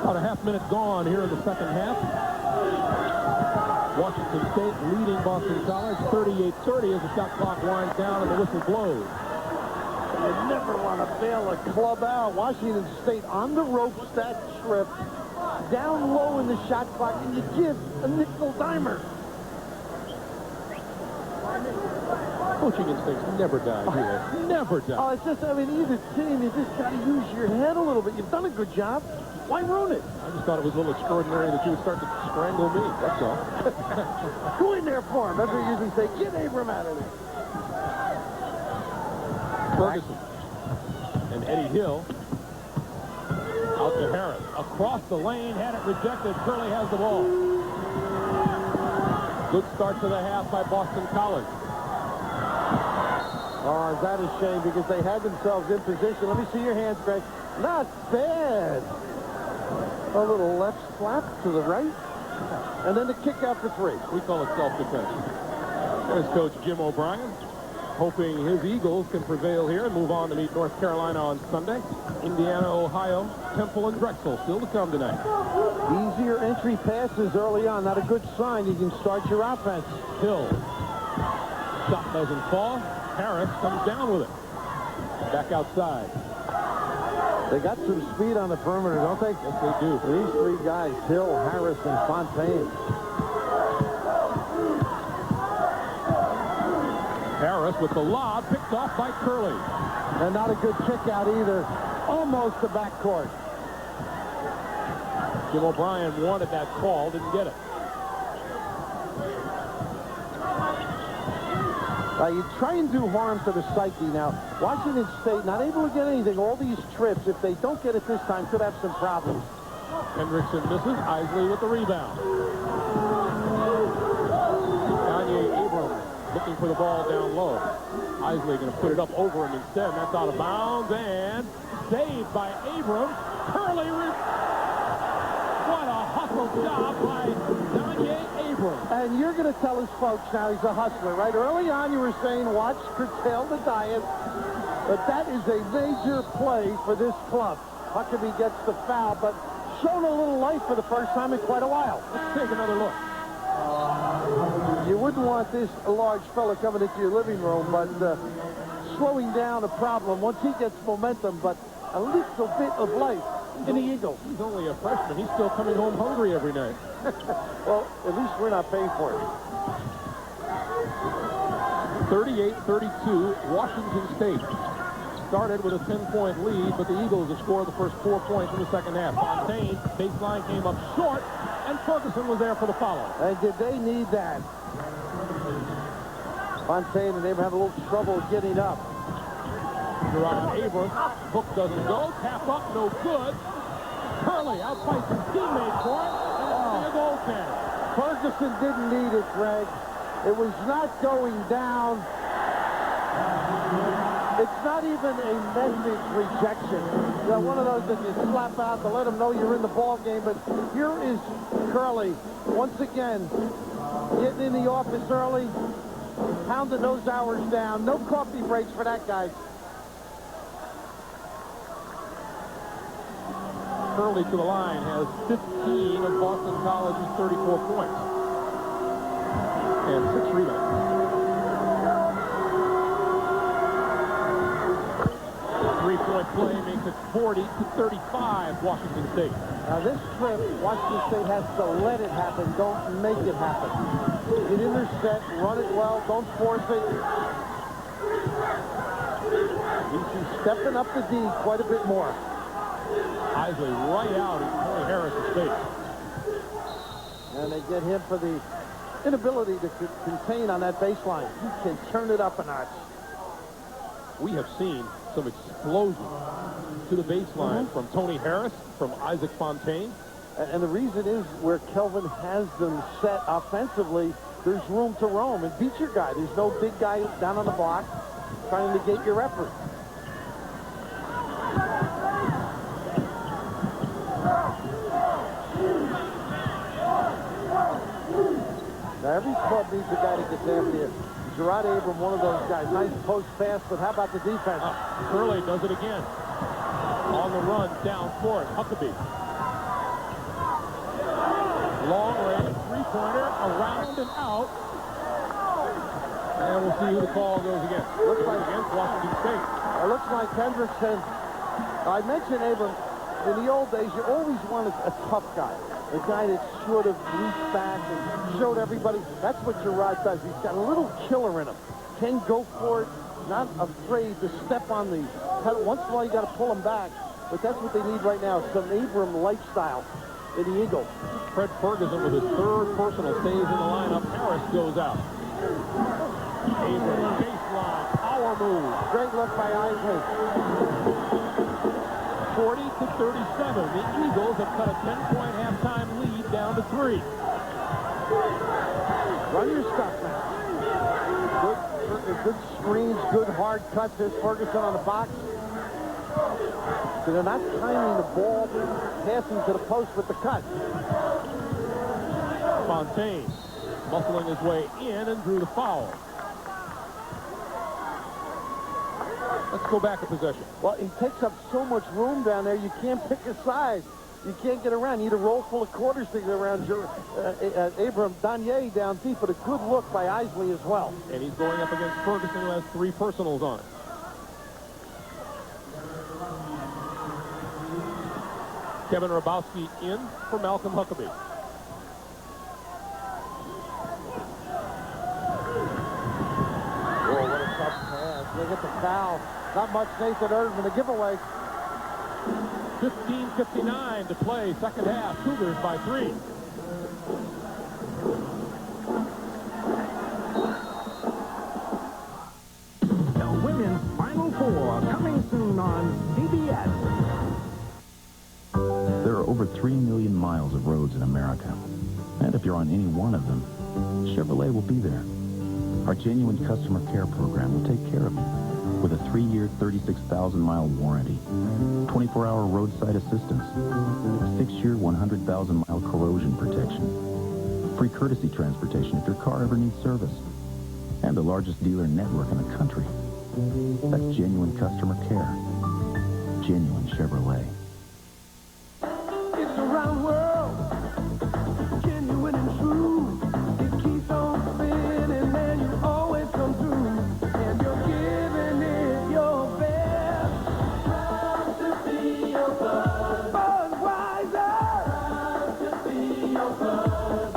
About a half minute gone here in the second half. Washington State leading Boston College 38-30 as the shot clock winds down and the whistle blows. You never want to bail a club out. Washington State on the ropes that trip. Down low in the shot clock, and you give a nickel dimer. Coaching instincts never die, do they? Never die. Oh, it's just, I mean, either team, you just got to use your head a little bit. You've done a good job. Why ruin it? I just thought it was a little extraordinary that you would start to strangle me. That's all. Go in there for him. That's what you usually say. Get Abram out of there. Ferguson and Eddie Hill. Out to Harris. Across the lane. Had it rejected. Curley has the ball. Good start to the half by Boston College. Oh, is that a shame because they had themselves in position. Let me see your hands, Greg. Not bad. A little left slap to the right. And then the kick out for three. We call it self-defense. There's Coach Jim O'Brien, hoping his Eagles can prevail here and move on to meet North Carolina on Sunday. Indiana, Ohio, Temple, and Drexel still to come tonight. Easier entry passes early on. Not a good sign. You can start your offense. Hill. Shot doesn't fall. Harris comes down with it. Back outside. They got some speed on the perimeter, don't they? Yes, they do. These three guys, Hill, Harris, and Fontaine. Harris with the lob, picked off by Curley. And not a good kick out either. Almost the backcourt. Jim O'Brien wanted that call, didn't get it. You try and do harm to the psyche. Now, Washington State not able to get anything. All these trips, if they don't get it this time, could have some problems. Hendrickson misses. Isley with the rebound. Kanye Abrams looking for the ball down low. Isley going to put it up over him instead. And that's out of bounds and saved by Abrams. Curley. What a hustle job by Kanye Abrams. And you're going to tell his folks now he's a hustler, right? Early on you were saying watch, curtail the diet. But that is a major play for this club. Huckabee gets the foul, but shown a little life for the first time in quite a while. Let's take another look. You wouldn't want this large fella coming into your living room, but slowing down a problem once he gets momentum, but a little bit of life in the Eagles. He's only a freshman. He's still coming home hungry every night. Well, at least we're not paying for it. 38-32, Washington State started with a 10-point lead, but the Eagles have scored the first 4 points in the second half. Fontaine, baseline came up short, and Ferguson was there for the follow. And did they need that? Fontaine and they have a little trouble getting up. Gerard Abrams, hook doesn't go, tap up, no good. Curley outfights his teammate for it, and it's a goaltender. Ferguson didn't need it, Greg. It was not going down. It's not even a message rejection. You know, one of those that you slap out to let them know you're in the ball game. But here is Curley once again getting in the office early, pounding those hours down. No coffee breaks for that guy. Curley to the line has 15 of Boston College's 34 points and 6 rebounds. two-point play makes it 40-35, Washington State. Now this trip, Washington State has to let it happen. Don't make it happen. Get in their set, run it well, don't force it. BC stepping up the D quite a bit more. Isley right out at Tony Harris' face. And they get him for the inability to contain on that baseline. He can turn it up a notch. We have seen some explosions to the baseline from Tony Harris, from Isaac Fontaine. And the reason is where Kelvin has them set offensively, there's room to roam and beat your guy. There's no big guy down on the block trying to negate your effort. Now, every club needs a guy that gets after you. Gerard Abram, one of those guys. Nice post pass, but how about the defense? Curley does it again. On the run, down court, Huckabee. Long range, three-pointer, around and out. And we'll see who the call goes against. Looks like against Washington State. It looks like Hendrickson. I mentioned Abram. In the old days, you always wanted a tough guy. A guy that should have reached back and showed everybody. That's what Gerard does. He's got a little killer in him. Can go for it. Not afraid to step on the pedal. Once in a while, you got to pull him back. But that's what they need right now. Some Abram lifestyle in the Eagles. Fred Ferguson with his third personal stays in the lineup. Harris goes out. Abram baseline power move. Great look by Isley. 40-37. The Eagles have cut a 10-point halftime lead down to 3. Run your stuff now. Good screens, good hard cuts. There's Ferguson on the box. So they're not timing the ball, passing to the post with the cut. Fontaine muscling his way in and drew the foul. Let's go back a possession. Well, he takes up so much room down there, you can't pick a side. You can't get around. You need a roll full of quarters to get around Abram. Danier down deep, but a good look by Isley as well. And he's going up against Ferguson, who has 3 personals on it. Kevin Rabowski in for Malcolm Huckabee. Oh, what a tough pass. They get the foul. Not much Nathan Erdman, a giveaway. 15:59 to play, second half. Cougars by 3. The Women's Final Four coming soon on CBS. There are over 3 million miles of roads in America. And if you're on any one of them, Chevrolet will be there. Our genuine customer care program will take care of you with a 3-year, 36,000-mile warranty, 24-hour roadside assistance, 6-year, 100,000-mile corrosion protection, free courtesy transportation if your car ever needs service, and the largest dealer network in the country. That's genuine customer care. Genuine Chevrolet. It's a round world, genuine and true. It keeps on spinning and you always come through. And you're giving it your best. Proud to be your bud. Budweiser. Proud to be your bud.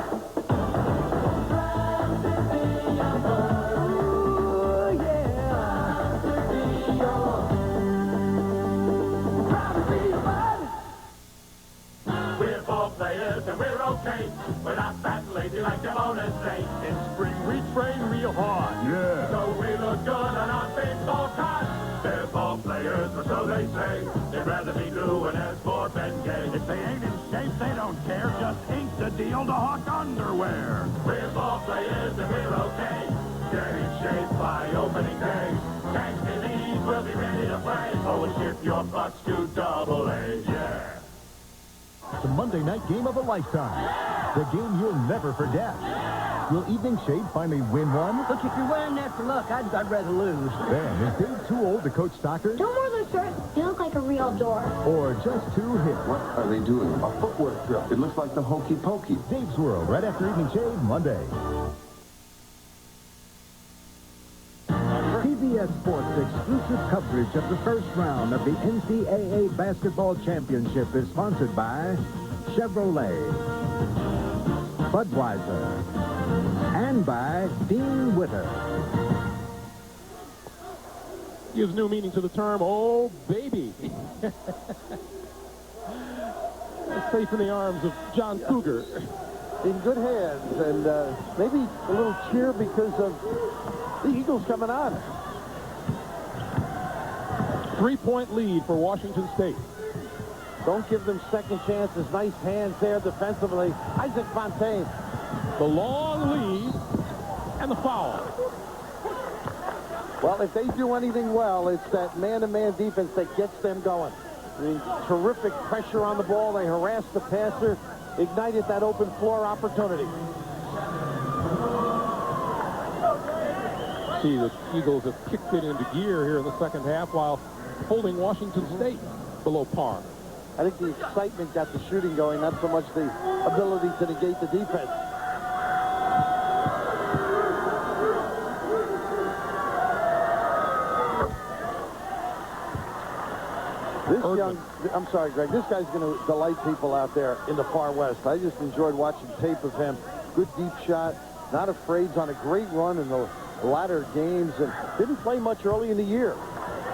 Proud to be your bud. Ooh, yeah. Proud to be your Proud to be your bud. We're ball players and we're okay. We're not fat and lazy like your bonus say. In spring we train real hard. Yeah. So we look good on our baseball cards. They're ball players, or so they say. They'd rather be doing as for Ben Gay. If they ain't in shape, they don't care. Just ink the deal to Hawk underwear. We're ball players and we're okay. Get in shape by opening day. Thanks to these, we'll be ready to play. Oh, and ship your butts to AA, yeah. The Monday night game of a lifetime. The game you'll never forget. Will Evening Shade finally win one? Look, if you're wearing that for luck, I'd rather lose. Ben, is Dave too old to coach soccer? Don't wear those shirts. You look like a real dork. Or just too hip? What are they doing? A footwork drill. It looks like the hokey pokey. Dave's World, right after Evening Shade, Monday. CBS CBS Sports exclusive coverage of the first round of the NCAA Basketball Championship is sponsored by Chevrolet, Budweiser, and by Dean Witter. Gives new meaning to the term, oh, baby. Safe in the arms of John Cougar. In good hands, and maybe a little cheer because of the Eagles coming on. 3-point lead for Washington State. Don't give them second chances. Nice hands there defensively. Isaac Fontaine. The long lead and the foul. Well, if they do anything well, it's that man-to-man defense that gets them going. I mean, terrific pressure on the ball. They harassed the passer, ignited that open floor opportunity. See, the Eagles have kicked it into gear here in the second half while holding Washington State below par. I think the excitement got the shooting going, not so much the ability to negate the defense. I'm sorry, Greg, this guy's going to delight people out there in the far west. I just enjoyed watching tape of him. Good deep shot, not afraid, on a great run in the latter games, and didn't play much early in the year.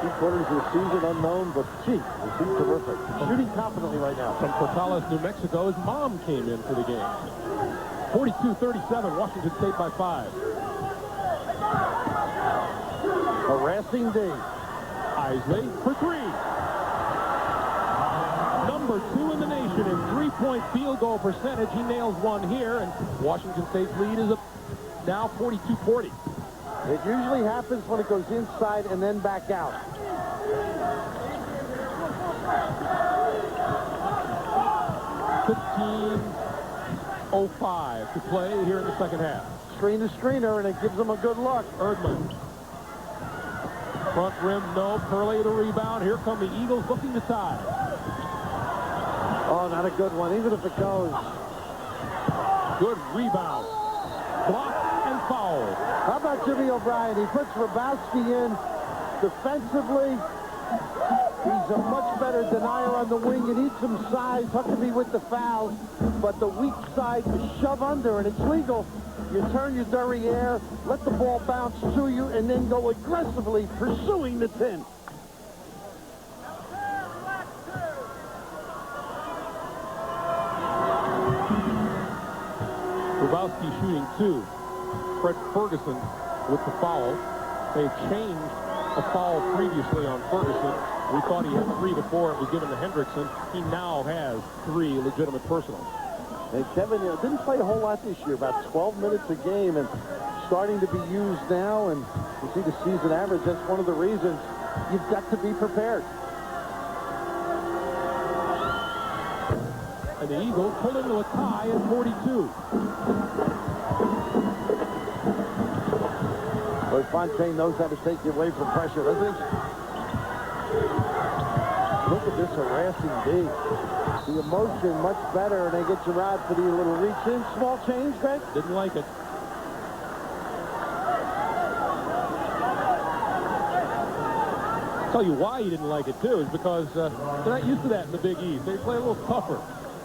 2 quarters of the season unknown, but gee, is he terrific. Shooting confidently right now. From Portales, New Mexico, his mom came in for the game. 42-37, Washington State by 5. Harassing D. Isley for 3. Number 2 in the nation in 3-point field goal percentage. He nails one here, and Washington State's lead is now 42-40. It usually happens when it goes inside and then back out. 15:05 to play here in the second half. Screen to screener, and it gives them a good look. Erdman. Front rim, no. Curley the rebound. Here come the Eagles looking to tie. Oh, not a good one, even if it goes. Good rebound. Block and foul. How about Jimmy O'Brien? He puts Hrabowski in defensively. He's a much better denier on the wing. You need some size. Huckabee with the fouls. But the weak side to shove under, and it's legal. You turn your derriere, let the ball bounce to you, and then go aggressively pursuing the tin. Hrabowski shooting 2. Fred Ferguson with the foul. They've changed a foul previously on Ferguson. We thought he had 3 before it was given to Hendrickson. He now has 3 legitimate personals. And Kevin didn't play a whole lot this year, about 12 minutes a game, and starting to be used now. And you see the season average. That's one of the reasons you've got to be prepared. And the Eagles pull into a tie at 42. Well, Fontaine knows how to take you away from pressure, doesn't he? Look at this harassing D. The emotion much better, and they get Gerard for the little reach in. Small change, Greg? Didn't like it. Tell you why he didn't like it, too, is because they're not used to that in the Big East. They play a little tougher.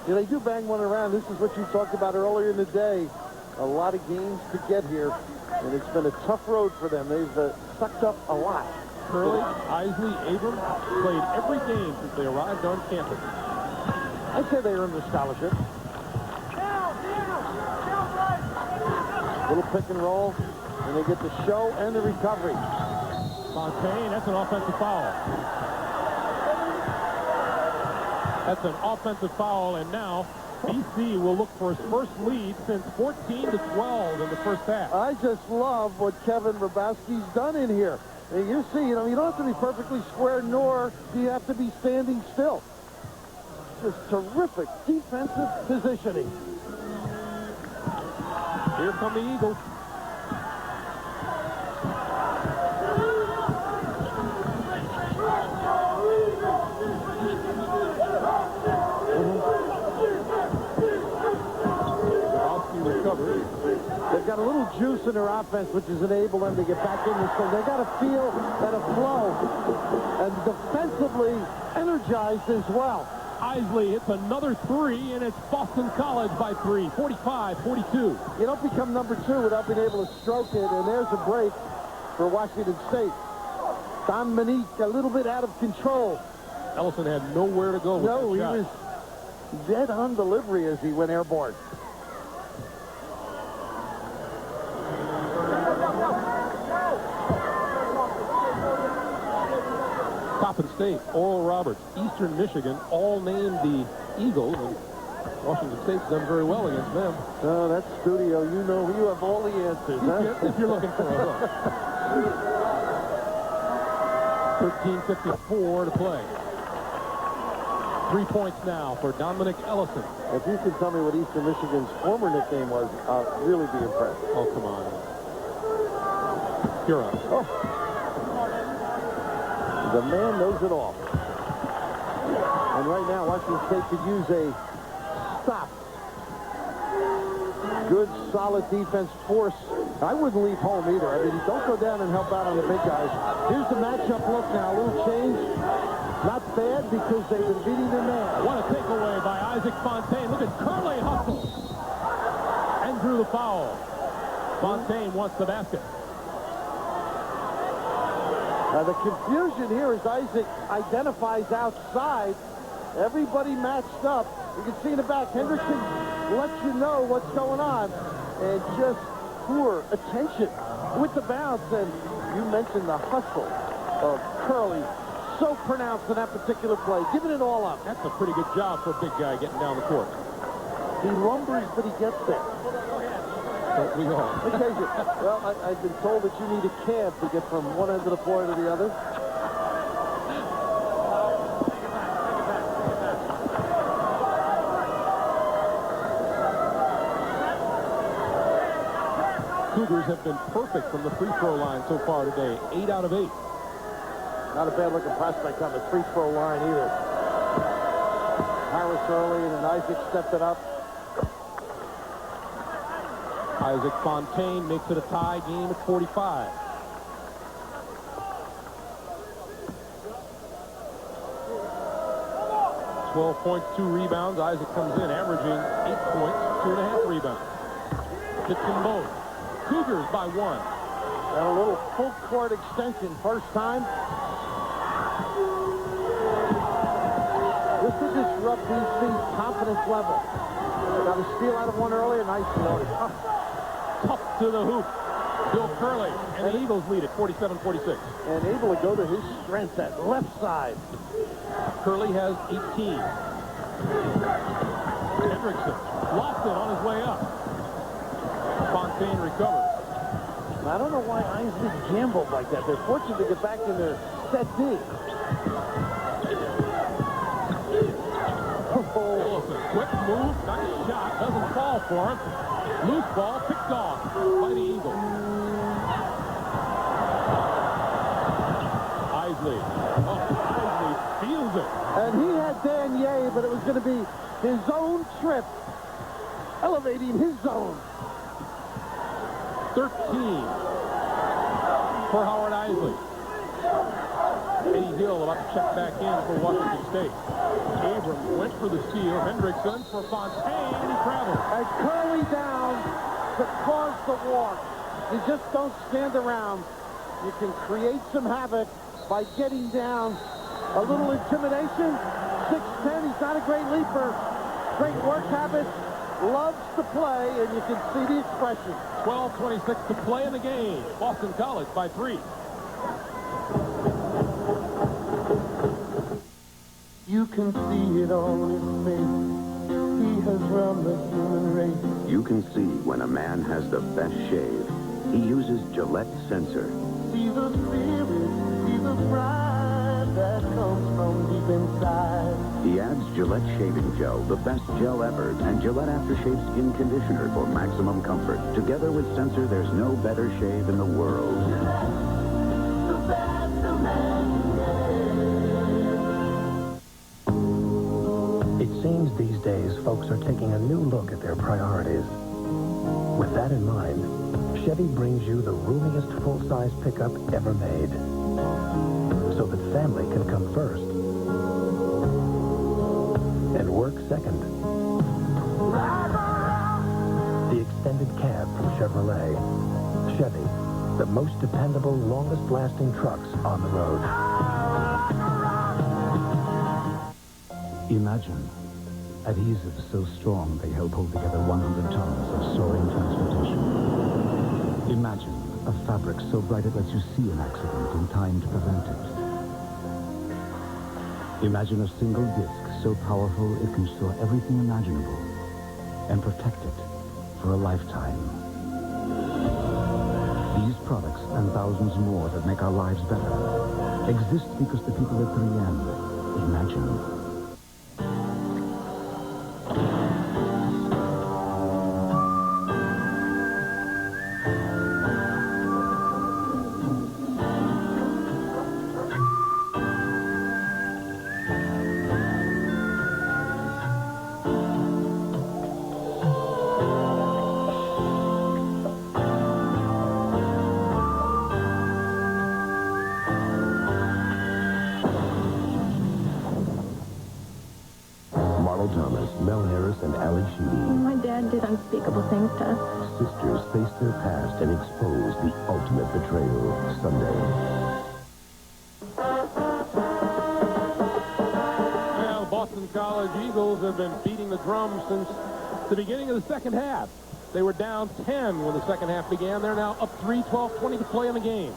Yeah, they do bang one around. This is what you talked about earlier in the day. A lot of games to get here, and it's been a tough road for them. They've sucked up a lot. Curley, Isley, Abrams played every game since they arrived on campus. I'd say they earned the scholarship. Little pick and roll, and they get the show and the recovery. Fontaine, that's an offensive foul. That's an offensive foul, and now BC will look for his first lead since 14-12 in the first half. I just love what Kevin Hrabowski's done in here. And you see, you don't have to be perfectly square, nor do you have to be standing still. Just terrific defensive positioning. Here come the Eagles. They've got a little little juice in their offense, which has enabled them to get back in this thing. They got a feel and a flow, and defensively energized as well. Isley hits another three, and it's Boston College by 3, 45-42. You don't become number 2 without being able to stroke it, and there's a break for Washington State. Dominique a little bit out of control. Ellison had nowhere to go with that he shot. was dead on delivery as he went airborne. Coppin State, Oral Roberts, Eastern Michigan all named the Eagles, and Washington State's done very well against them. Oh, that studio, you know, you have all the answers, huh? If you're looking for a look. 13:54 to play. 3 points now for Dominic Ellison. If you can tell me what Eastern Michigan's former nickname was, I'll really be impressed. Oh, come on. Huron. Oh. The man knows it all. And right now, Washington State could use a stop. Good, solid defense force. I wouldn't leave home either. I mean, don't go down and help out on the big guys. Here's the matchup look now. A little change. Not bad because they've been beating their man. What a takeaway by Isaac Fontaine. Look at Curley hustle. And drew the foul. Fontaine wants the basket. The confusion here is Isaac identifies outside. Everybody matched up. You can see in the back, Hendrickson lets you know what's going on. And just poor attention with the bounce. And you mentioned the hustle of Curley. So pronounced in that particular play. Giving it all up. That's a pretty good job for a big guy getting down the court. He lumbers, but he gets there. Don't we all? Occasion. Well, I've been told that you need a cab to get from one end of the floor to the other. Cougars have been perfect from the free throw line so far today. 8 out of 8. Not a bad-looking prospect on the free throw line either. Harris early, and then Isaac stepped it up. Isaac Fontaine makes it a tie game at 45. Twelve points, 2 rebounds. Isaac comes in, averaging 8 points, 2.5 rebounds. Hits them both. Cougars by 1. And a little full court extension, first time. Just to disrupt DC's confidence level. Got a steal out of one earlier, nice one. Tough to the hoop. Bill Curley, and the Eagles lead at 47-46. And able to go to his strength at left side. Curley has 18. Hendrickson lost it on his way up. Fontaine recovers. I don't know why Isaac gambled like that. They're fortunate to get back in their set D. Ellison, quick move, nice shot, doesn't fall for him. Loose ball picked off by the Eagles. Isley. Oh, Isley feels it. And he had Dan Ye, but it was going to be his own trip, elevating his zone. 13 for Howard Isley. Eddie Hill about to check back in for Washington State. Abrams went for the steal. Hendrickson for Fontaine, and he traveled. And Curley down to cause the walk. You just don't stand around. You can create some havoc by getting down. A little intimidation. 6'10", he's not a great leaper. Great work habits. Loves to play, and you can see the expression. 12:26 to play in the game. Boston College by 3. You can see it on his face. He has run the human race. You can see when a man has the best shave. He uses Gillette Sensor. See the spirit, see the pride that comes from deep inside. He adds Gillette Shaving Gel, the best gel ever, and Gillette Aftershave Skin Conditioner for maximum comfort. Together with Sensor, there's no better shave in the world. The best a man It seems these days folks are taking a new look at their priorities. With that in mind, Chevy brings you the roomiest full-size pickup ever made, so that family can come first and work second. The extended cab from Chevrolet. Chevy, the most dependable, longest-lasting trucks on the road. Imagine adhesives so strong they help hold together 100 tons of soaring transportation. Imagine a fabric so bright it lets you see an accident in time to prevent it. Imagine a single disc so powerful it can store everything imaginable and protect it for a lifetime. These products and thousands more that make our lives better exist because the people at 3M imagine. Thomas, Mel Harris, and Ali Sheedy. My dad did unspeakable things to us. Sisters face their past and expose the ultimate betrayal. Sunday. Well, Boston College Eagles have been beating the drum since the beginning of the second half. They were down 10 when the second half began. They're now up 3, 12-20 to play in the game.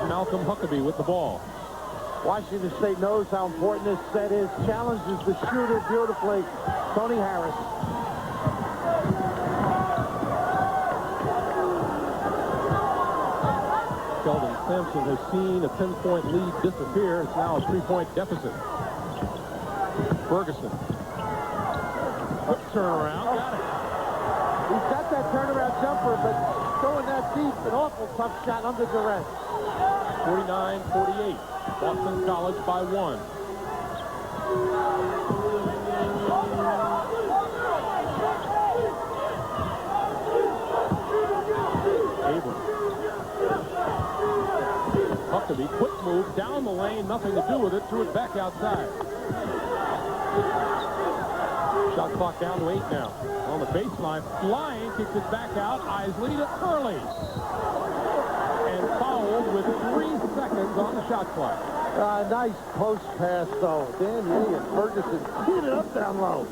Malcolm Huckabee with the ball. Washington State knows how important this set is. Challenges the shooter beautifully. Tony Harris. Sheldon Sampson has seen a 10-point lead disappear. It's now a 3-point deficit. Ferguson. Quick turnaround. Got it. He's got that turnaround jumper, but going that deep, an awful tough shot under duress. 49-48. Boston College by 1. Abrams. Huckabee, quick move, down the lane, nothing to do with it, threw it back outside. Shot clock down to 8 now. On the baseline, flying, kicks it back out. Isley to Curley. And fouled with 3 seconds on the shot clock. Nice post pass, though. Dan Lee and Ferguson teed it up down low.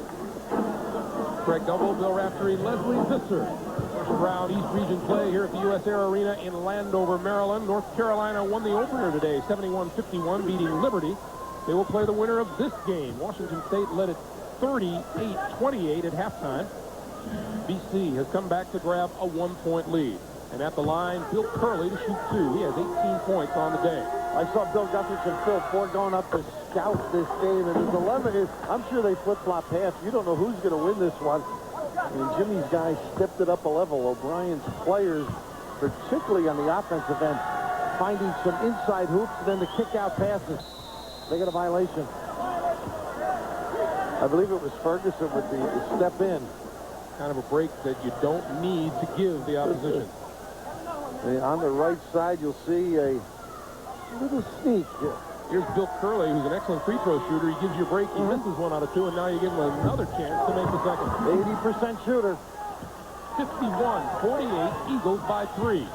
Greg Gumbel, Bill Raftery, Leslie Visser. First round East Region play here at the U.S. Air Arena in Landover, Maryland. North Carolina won the opener today, 71-51, beating Liberty. They will play the winner of this game. Washington State led it 38-28 at halftime. BC has come back to grab a 1-point lead. And at the line, Bill Curley to shoot 2. He has 18 points on the day. I saw Bill Guthridge and Phil Ford going up to scout this game, and his 11 is, I'm sure they flip-flop pass. You don't know who's going to win this one. And Jimmy's guys stepped it up a level. O'Brien's players, particularly on the offensive end, finding some inside hoops and then the kick-out passes. They got a violation. I believe it was Ferguson with the step in. Kind of a break that you don't need to give the opposition. On the right side, you'll see a little sneak. Here's Bill Curley, who's an excellent free throw shooter. He gives you a break. He misses 1 out of 2, and now you give him another chance to make the second. 80% shooter. 51-48, Eagles by 3.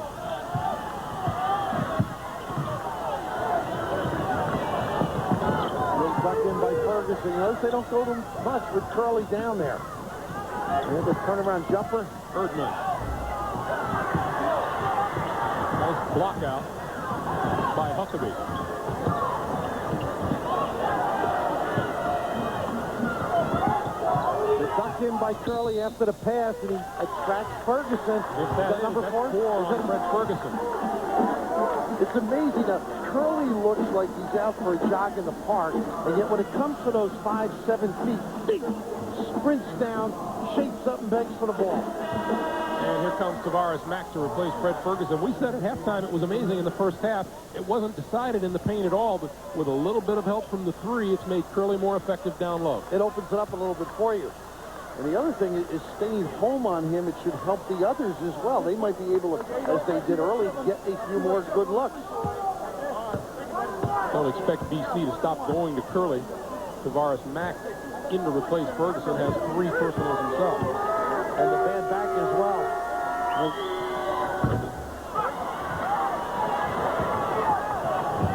Tucked in by Ferguson. You notice they don't go to much with Curley down there. And the turnaround jumper. Erdman. Nice block out by Huckabee. Ducked in by Curley after the pass, and he attracts Ferguson. Is that number 4? 4 on Fred Ferguson. It's amazing that Curley looks like he's out for a jog in the park, and yet when it comes to those 5-7 feet, he sprints down, shakes up, and begs for the ball. And here comes Tavares Mack to replace Fred Ferguson. We said at halftime it was amazing in the first half. It wasn't decided in the paint at all, but with a little bit of help from the three, it's made Curley more effective down low. It opens it up a little bit for you. And the other thing is staying home on him. It should help the others as well. They might be able to, as they did early, get a few more good looks. Don't expect BC to stop going to Curley. Tavares Mack in to replace Ferguson has 3 personals himself. And the band back as well.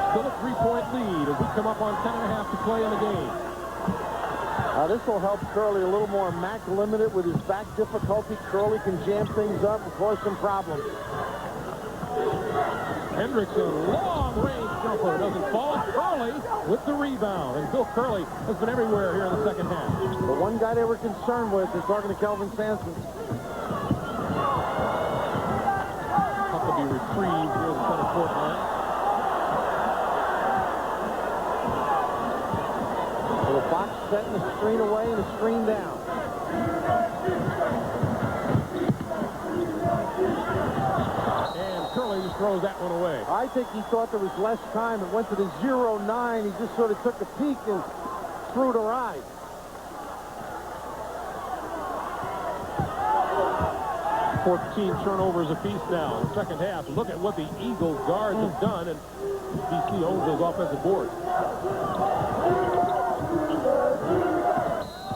Still a 3-point lead as we come up on 10.5 to play in the game. This will help Curley a little more. Mack limited with his back difficulty. Curley can jam things up and cause some problems. Hendrickson, long-range jumper, doesn't fall. Curley with the rebound. And Bill Curley has been everywhere here in the second half. The one guy they were concerned with is talking to Kelvin Sampson. Huckabee retrieved near the center court line. With a box setting the screen away and a screen down. Curley just throws that one away. I think he thought there was less time. It went to the 0-9. He just sort of took a peek and threw it awry. Fourteen turnovers apiece now in the second half. Look at what the Eagles guards have done, and BC owns those offensive boards.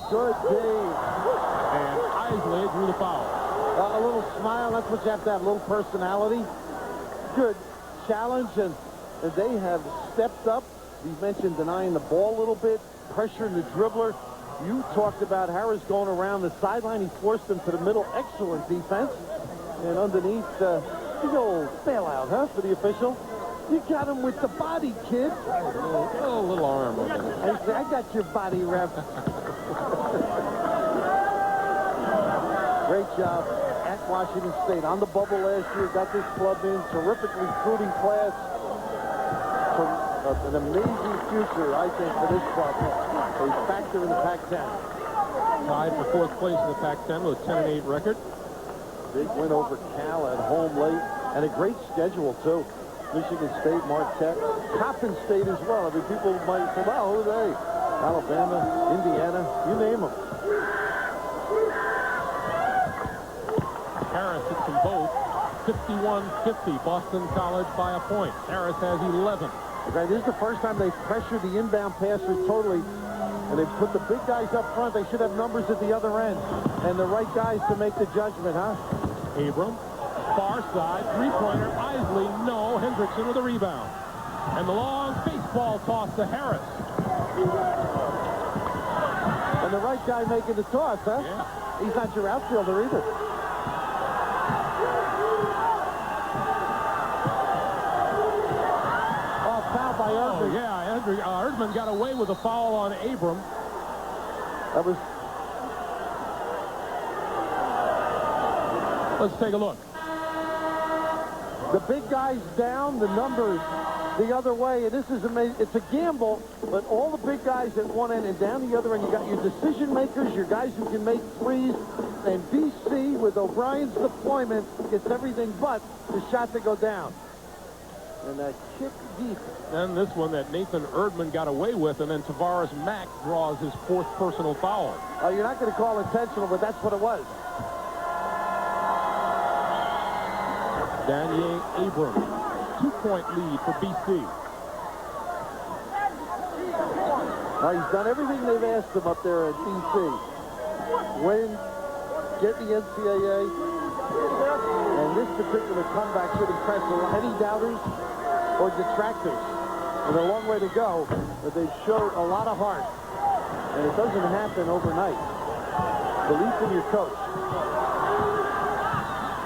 Good D. And Isley drew the foul. A little smile, that's what you have to have, a little personality. Good challenge, and they have stepped up. We mentioned denying the ball a little bit, pressuring the dribbler. You talked about Harris going around the sideline. He forced them to the middle. Excellent defense. And underneath, the old bailout, huh, for the official. You got him with the body, kid. A little arm. I got your body, ref. Great job at Washington State. On the bubble last year, got this club in. Terrific recruiting class. An amazing future, I think, for this club. A factor in the Pac-10. Tied for 4th place in the Pac-10 with a 10-8 record. Big win over Cal at home late. And a great schedule, too. Michigan State, Marquette, Coppin State as well. I mean, people might say, well, who are they? Alabama, Indiana, you name them. Harris hits them both. 51-50, Boston College by a point. Harris has 11. Okay, this is the first time they've pressured the inbound passer totally, and they've put the big guys up front. They should have numbers at the other end, and the right guys to make the judgment, huh? Abram, far side, three-pointer, Isley, no. Hendrickson with a rebound. And the long baseball toss to Harris. And the right guy making the toss, huh? Yeah. He's not your outfielder either. By Erdman. Oh, yeah, Erdman got away with a foul on Abram. That was... Let's take a look. The big guy's down, the numbers the other way, and this is amazing. It's a gamble, but all the big guys at one end and down the other end, you got your decision makers, your guys who can make threes, and BC, with O'Brien's deployment, gets everything but the shot to go down. And that kick deep. And this one that Nathan Erdman got away with, and then Tavares Mack draws his 4th personal foul. You're not going to call intentional, but that's what it was. Daniel Abram, 2-point lead for BC. He's done everything they've asked him up there at BC. Win, get the NCAA, and this particular comeback should impress any doubters or detractors. And a long way to go, but they've showed a lot of heart. And it doesn't happen overnight. Belief in your coach.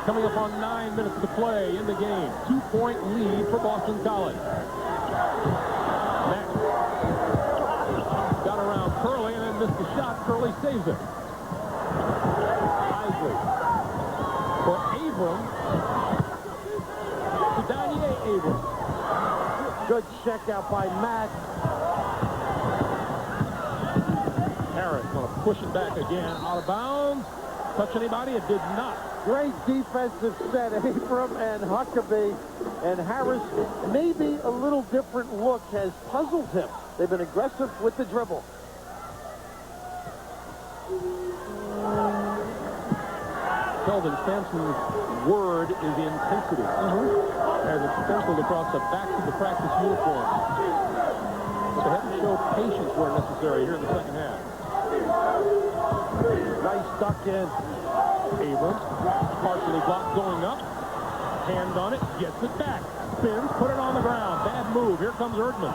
Coming up on 9 minutes to play in the game. 2-point lead for Boston College. Mack got around Curley and then missed the shot. Curley saves it. Isley for Abram to Daniel Abram. Good check out by Mack. Harris going to push it back again. Out of bounds. Touch anybody? It did not. Great defensive set. Abram and Huckabee and Harris. Maybe a little different look has puzzled him. They've been aggressive with the dribble. Kelvin Sampson's word is intensity. As it's sprinkled across the backs of the practice uniforms. So they have to show patience where necessary here in the second half. Nice duck in. Abrams, partially blocked going up. Hand on it, gets it back. Spins, put it on the ground. Bad move. Here comes Erdman.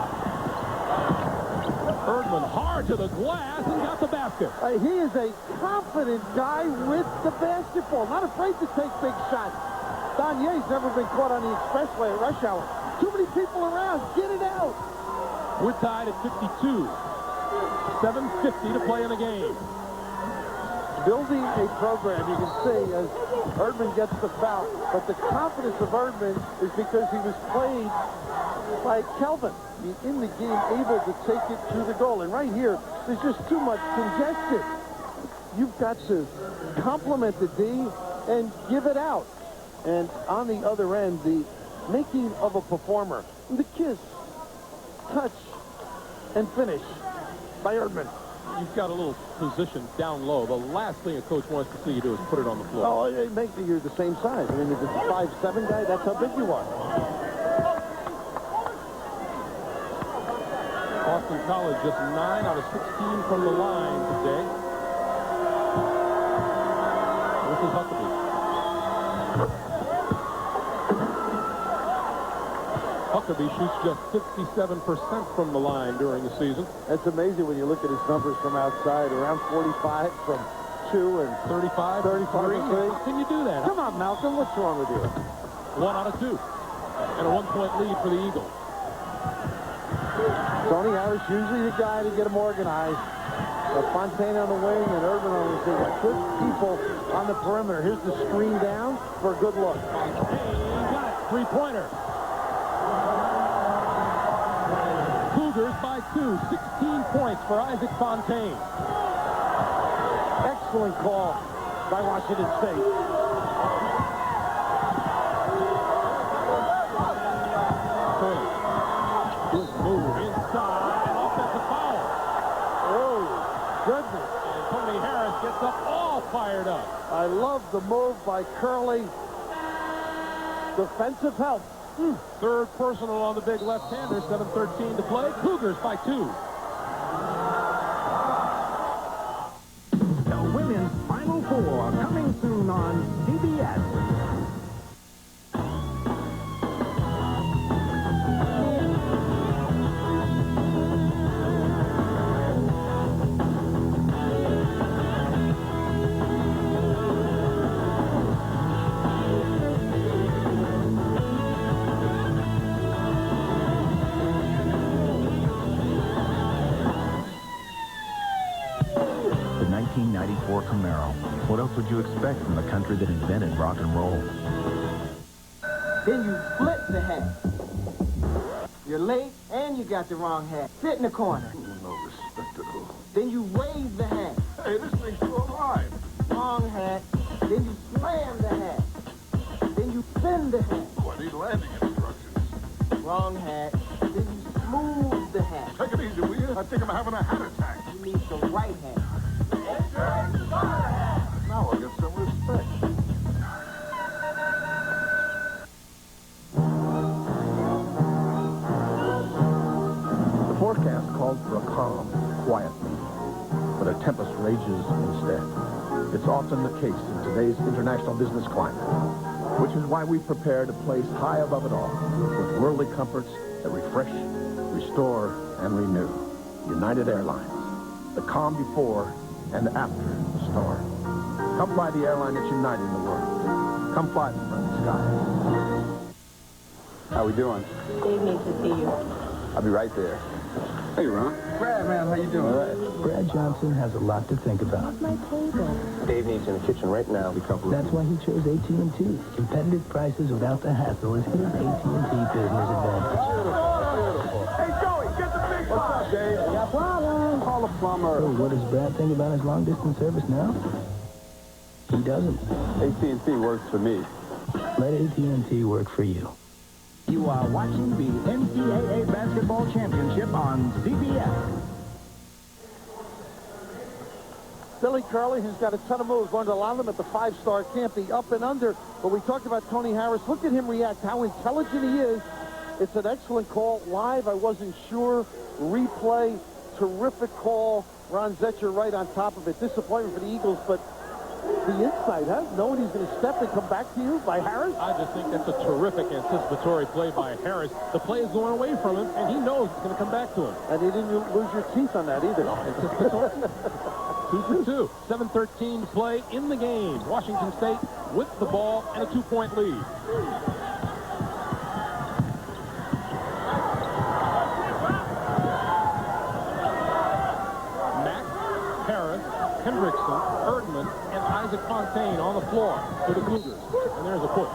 Erdman hard to the glass and got the basket. He is a confident guy with the basketball. Not afraid to take big shots. Donye's never been caught on the expressway at rush hour. Too many people around. Get it out. We're tied at 52. 7:50 to play in the game. Building a program, you can see as Erdman gets the foul, but the confidence of Erdman is because he was played by Kelvin. In the game, able to take it to the goal. And right here, there's just too much congestion. You've got to compliment the D and give it out. And on the other end, the making of a performer. The kiss, touch, and finish by Erdman. You've got a little position down low. The last thing a coach wants to see you do is put it on the floor. Oh, it makes it you're the same size. I mean, if it's a 5'7" guy, that's how big you are. Boston College just 9 out of 16 from the line today. This is Huckabee. Huckabee shoots just 57% from the line during the season. That's amazing when you look at his numbers from outside. Around 45 from 2 and 35 from 3. How can you do that? Come on, Malcolm. What's wrong with you? 1 out of 2. And a 1-point lead for the Eagles. Tony Harris usually the guy to get them organized. Fontaine on the wing and Erdman on the wing. Good people on the perimeter. Here's the screen down for a good look. Fontaine got it. Three-pointer. Cougars by 2. 16 points for Isaac Fontaine. Excellent call by Washington State. Good move inside. Offensive foul. Oh, goodness. And Tony Harris gets up all fired up. I love the move by Curley. Defensive help. Third personal on the big left-hander. 7:13 to play. Cougars by 2. The Women's Final Four coming soon on CBS. The 1994 Camaro. What else would you expect from the country that invented rock and roll? Then you flip the hat. You're late and you got the wrong hat. Sit in the corner. No respectable. Then you wave the hat. Hey, this thing's still alive. Wrong hat. Then you slam the hat. Then you bend the hat. Oh, I need landing instructions. Wrong hat. Then you smooth the hat. Take it easy, will you? I think I'm having a hat attack. You need the right hat. Now I get some respect. The forecast called for a calm, quiet week, but a tempest rages instead. It's often the case in today's international business climate, which is why we prepared a place high above it all, with worldly comforts that refresh, restore, and renew. United Airlines, the calm before and after the storm. Come fly the airline that's uniting the world. Come fly the friendly skies. How we doing? Dave needs to see you. I'll be right there. Hey, Ron. Brad, man, how you doing? All right. Brad Johnson has a lot to think about. My table. Dave needs in the kitchen right now. That's why he chose AT&T. Competitive prices without the hassle is his AT&T business advantage. Hey, Joey, get the big What's up, Dave? Got a problem. Call a plumber. So what does Brad think about his long-distance service now? He doesn't. AT&T works for me. Let AT&T work for you. You are watching the NCAA Basketball Championship on CBS. Billy Curley, who's got a ton of moves, learned a lot of them at the five-star camp, the up and under. But we talked about Tony Harris. Look at him react, how intelligent he is. It's an excellent call. Live, I wasn't sure. Replay, terrific call. Ron Zetcher right on top of it. Disappointment for the Eagles, but the insight, huh? Knowing he's going to step and come back to you by Harris? I just think that's a terrific anticipatory play by Harris. The play is going away from him, and he knows it's going to come back to him. And he didn't lose your teeth on that either. No, anticipatory. 2-for-2. 7:13 to play in the game. Washington State with the ball and a 2-point lead. Hendrickson, Erdman, and Isaac Fontaine on the floor for the Cougars. And there's a push.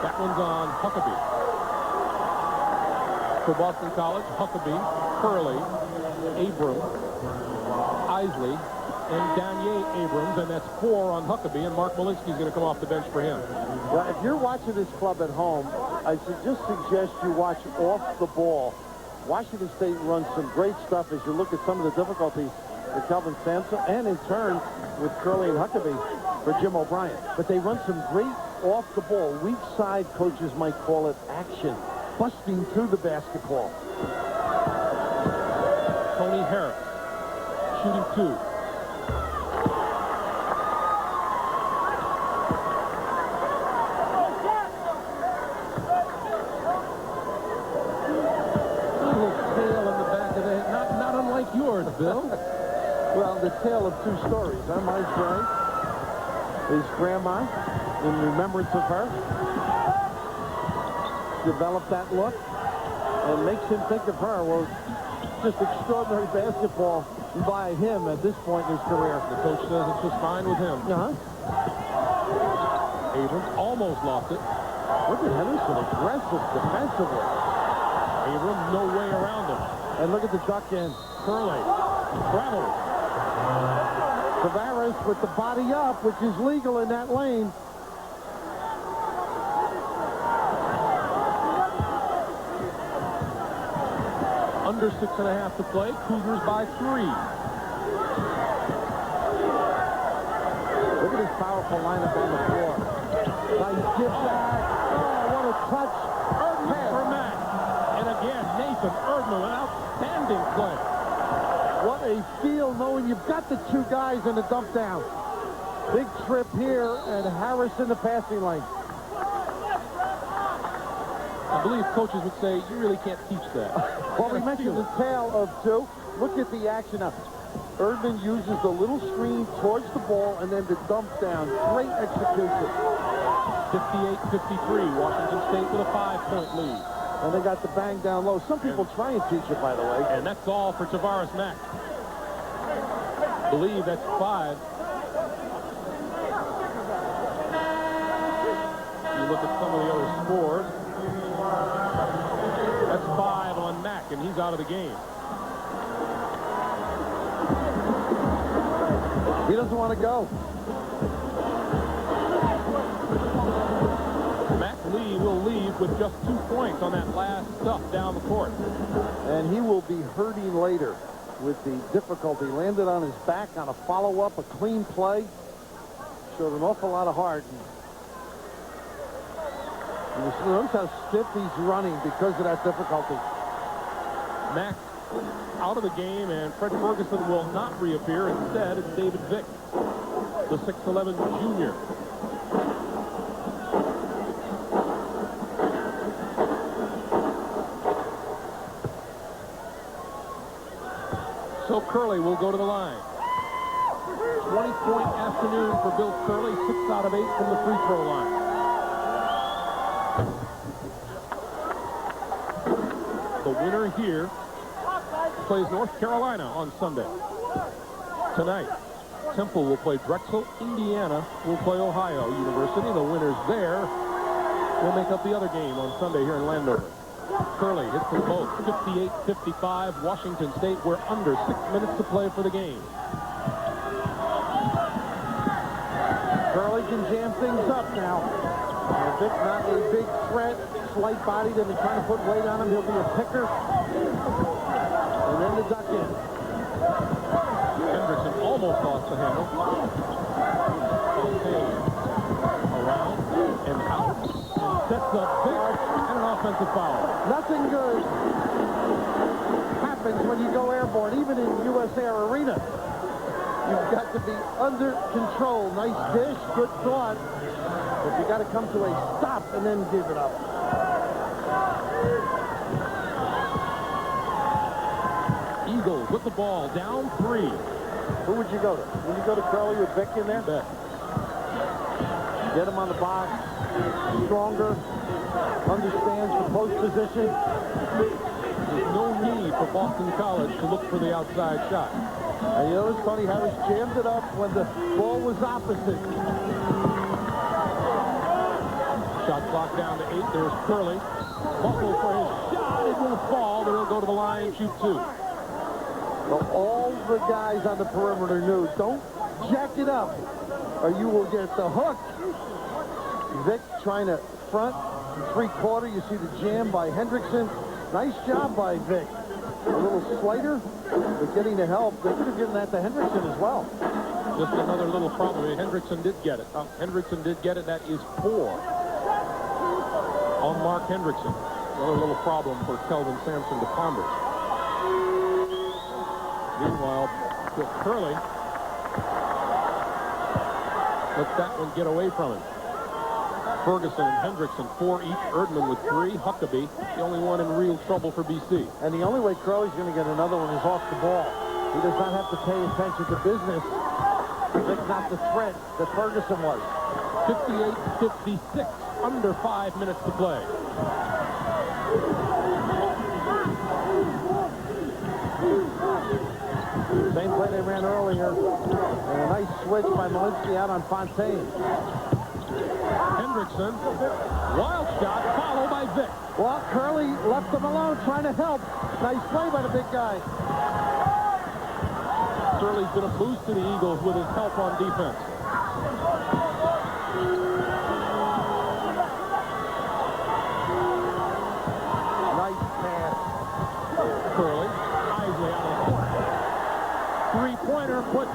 That one's on Huckabee. For Boston College, Huckabee, Curley, Abrams, Isley, and Danier Abrams. And that's 4 on Huckabee. And Mark Malinsky's going to come off the bench for him. Well, if you're watching this club at home, I should just suggest you watch off the ball. Washington State runs some great stuff as you look at some of the difficulties with Kelvin Sampson, and in turn with Curley and Huckabee for Jim O'Brien. But they run some great off-the-ball, weak side, coaches might call it, action, busting through the basketball. Tony Harris, shooting 2. A little tail in the back of the head, not unlike yours, Bill. Well, the tale of 2 stories. Huh? My story, his grandma, in remembrance of her, developed that look and makes him think of her. Well, just extraordinary basketball by him at this point in his career. The coach says it's just fine with him. Abrams almost lost it. Look at Henderson, aggressive defensively. Abrams, no way around him. And look at the duck in. Curley travels. Tavares with the body up, which is legal in that lane. Under 6.5 to play. Cougars by 3. Look at this powerful lineup on the floor. Nice give back. Oh, what a touch. Erdman for Mack. And again, Nathan Erdman, an outstanding play. What a feel knowing you've got the 2 guys in the dump down. Big trip here, and Harris in the passing lane. I believe coaches would say, you really can't teach that. Well, we mentioned the tale of 2. Look at the action now. Erdman uses the little screen towards the ball and then the dump down. Great execution. 58-53. Washington State with a 5-point lead. And they got the bang down low. Some people try and teach it, by the way. And that's all for Tavares Mack. Believe that's 5. You look at some of the other scores. That's 5 on Mack, and he's out of the game. He doesn't want to go. Mack Lee will leave with just 2 points on that last stuff down the court. And he will be hurting later with the difficulty. Landed on his back on a follow-up, a clean play. Showed an awful lot of heart. And you notice how stiff he's running because of that difficulty. Mack out of the game, and Fred Ferguson will not reappear. Instead, it's David Vick, the 6'11 junior. So Curley will go to the line. 20-point afternoon for Bill Curley, 6 out of 8 from the free throw line. The winner here plays North Carolina on Sunday. Tonight, Temple will play Drexel. Indiana will play Ohio University. The winners there will make up the other game on Sunday here in Landover. Curley hits them both. 58-55. Washington State. We're under 6 minutes to play for the game. things up now. Vic not a big threat, slight body. They've been trying to put weight on him. He'll be a picker. And then the duck in. Hendrickson almost lost the handle. Around and out. Sets up Vic and an offensive foul. Nothing good happens when you go airborne, even in U.S. Air Arena. You've got to be under control. Nice dish, good thought. But you got to come to a stop and then give it up. Eagles with the ball, down 3. Who would you go to? Would you go to Curley with Vic in there? Bet. Get him on the box. Stronger. Understands the post position. There's no need for Boston College to look for the outside shot. And you notice Tony Harris jammed it up when the ball was opposite. Shot clock down to 8. There's Curley. Buckle for his shot. It will fall, but he'll go to the line and shoot 2. Well, all the guys on the perimeter knew, don't jack it up, or you will get the hook. Vic trying to front three-quarter. You see the jam by Hendrickson. Nice job by Vic. A little slighter, but getting the help. They could have given that to Hendrickson as well. Just another little problem. Hendrickson did get it. Hendrickson did get it. That is 4 on Mark Hendrickson. Another little problem for Kelvin Sampson to ponder. Meanwhile, Curley lets that one get away from him. Ferguson and Hendrickson 4 each. Erdman with 3. Huckabee, the only one in real trouble for BC. And the only way Curley's going to get another one is off the ball. He does not have to pay attention to business. Vic's not the threat that Ferguson was. 58-56, under 5 minutes to play. Same play they ran earlier. And a nice switch by Malinsky out on Fontaine. Hendrickson, wild shot, followed by Vic. Well, Curley left them alone, trying to help. Nice play by the big guy. Curley's been a boost to the Eagles with his help on defense. Nice pass. Curley, Isley out of the corner. Three-pointer puts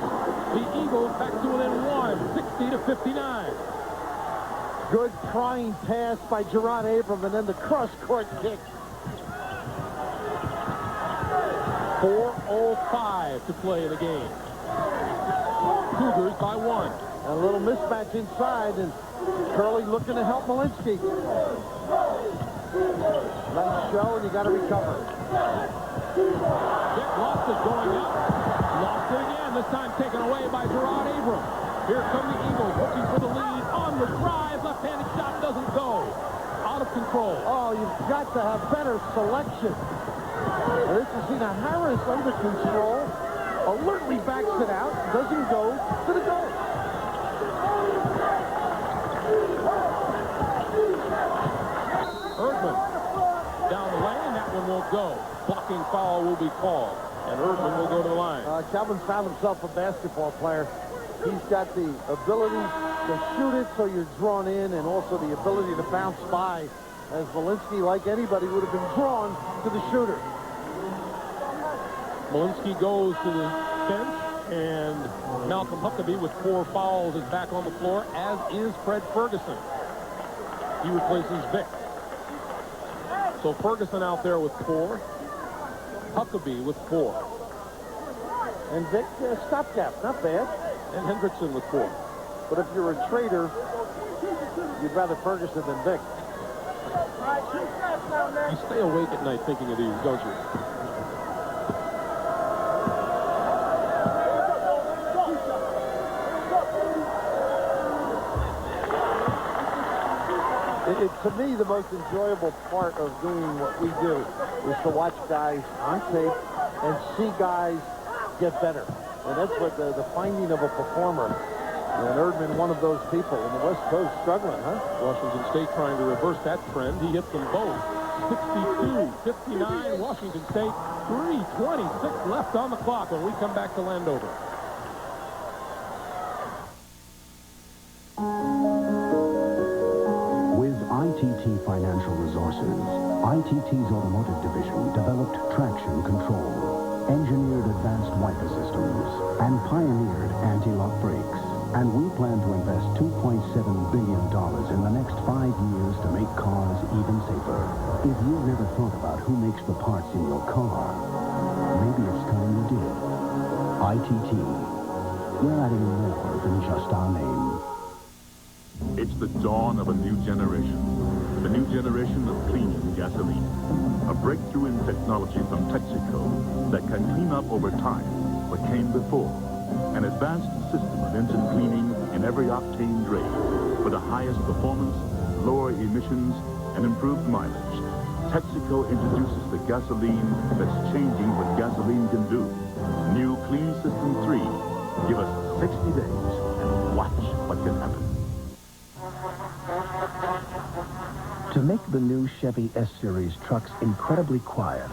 the Eagles back to within 1, 60-59. Good prying pass by Gerard Abram, and then the cross-court kick. 4:05 to play in the game. Cougars by 1. And a little mismatch inside, and Curley looking to help Malinsky. Nice show, and you got to recover. Vic lost it going up. Lost it again, this time taken away by Gerard Abram. Here come the Eagles looking for the lead on the drive. Left-handed shot doesn't go. Out of control. Oh, you've got to have better selection. And this is Zena Harris under control. Alertly backs it out. Doesn't go to the goal. Erdman down the lane. That one won't go. Blocking foul will be called. And Erdman will go to the line. Calvin's found himself a basketball player. He's got the ability to shoot it so you're drawn in, and also the ability to bounce by, as Malinsky, like anybody, would have been drawn to the shooter. Malinsky goes to the bench, and Malcolm Huckabee with 4 fouls is back on the floor, as is Fred Ferguson. He replaces Vic. So Ferguson out there with 4, Huckabee with 4. And Vic, stopgap, not bad. And Hendrickson with 4. But if you're a trader, you'd rather Ferguson than Vic. You stay awake at night thinking of these, don't you? To me, the most enjoyable part of doing what we do is to watch guys on tape and see guys get better. And that's what the finding of a performer. And Erdman, one of those people. And the West Coast struggling, huh? Washington State trying to reverse that trend. He hits them both. 62-59, Washington State. 3:26 left on the clock when we come back to Landover. ITT's automotive division developed traction control, engineered advanced wiper systems, and pioneered anti-lock brakes. And we plan to invest $2.7 billion in the next 5 years to make cars even safer. If you've never thought about who makes the parts in your car, maybe it's time you did. ITT. We're adding more than just our name. It's the dawn of a new generation. The new generation of clean gasoline. A breakthrough in technology from Texaco that can clean up over time what came before. An advanced system of engine cleaning in every octane grade for the highest performance, lower emissions, and improved mileage. Texaco introduces the gasoline that's changing what gasoline can do. New Clean System 3. Give us 60 days and watch what can happen. To make the new Chevy S-Series trucks incredibly quiet,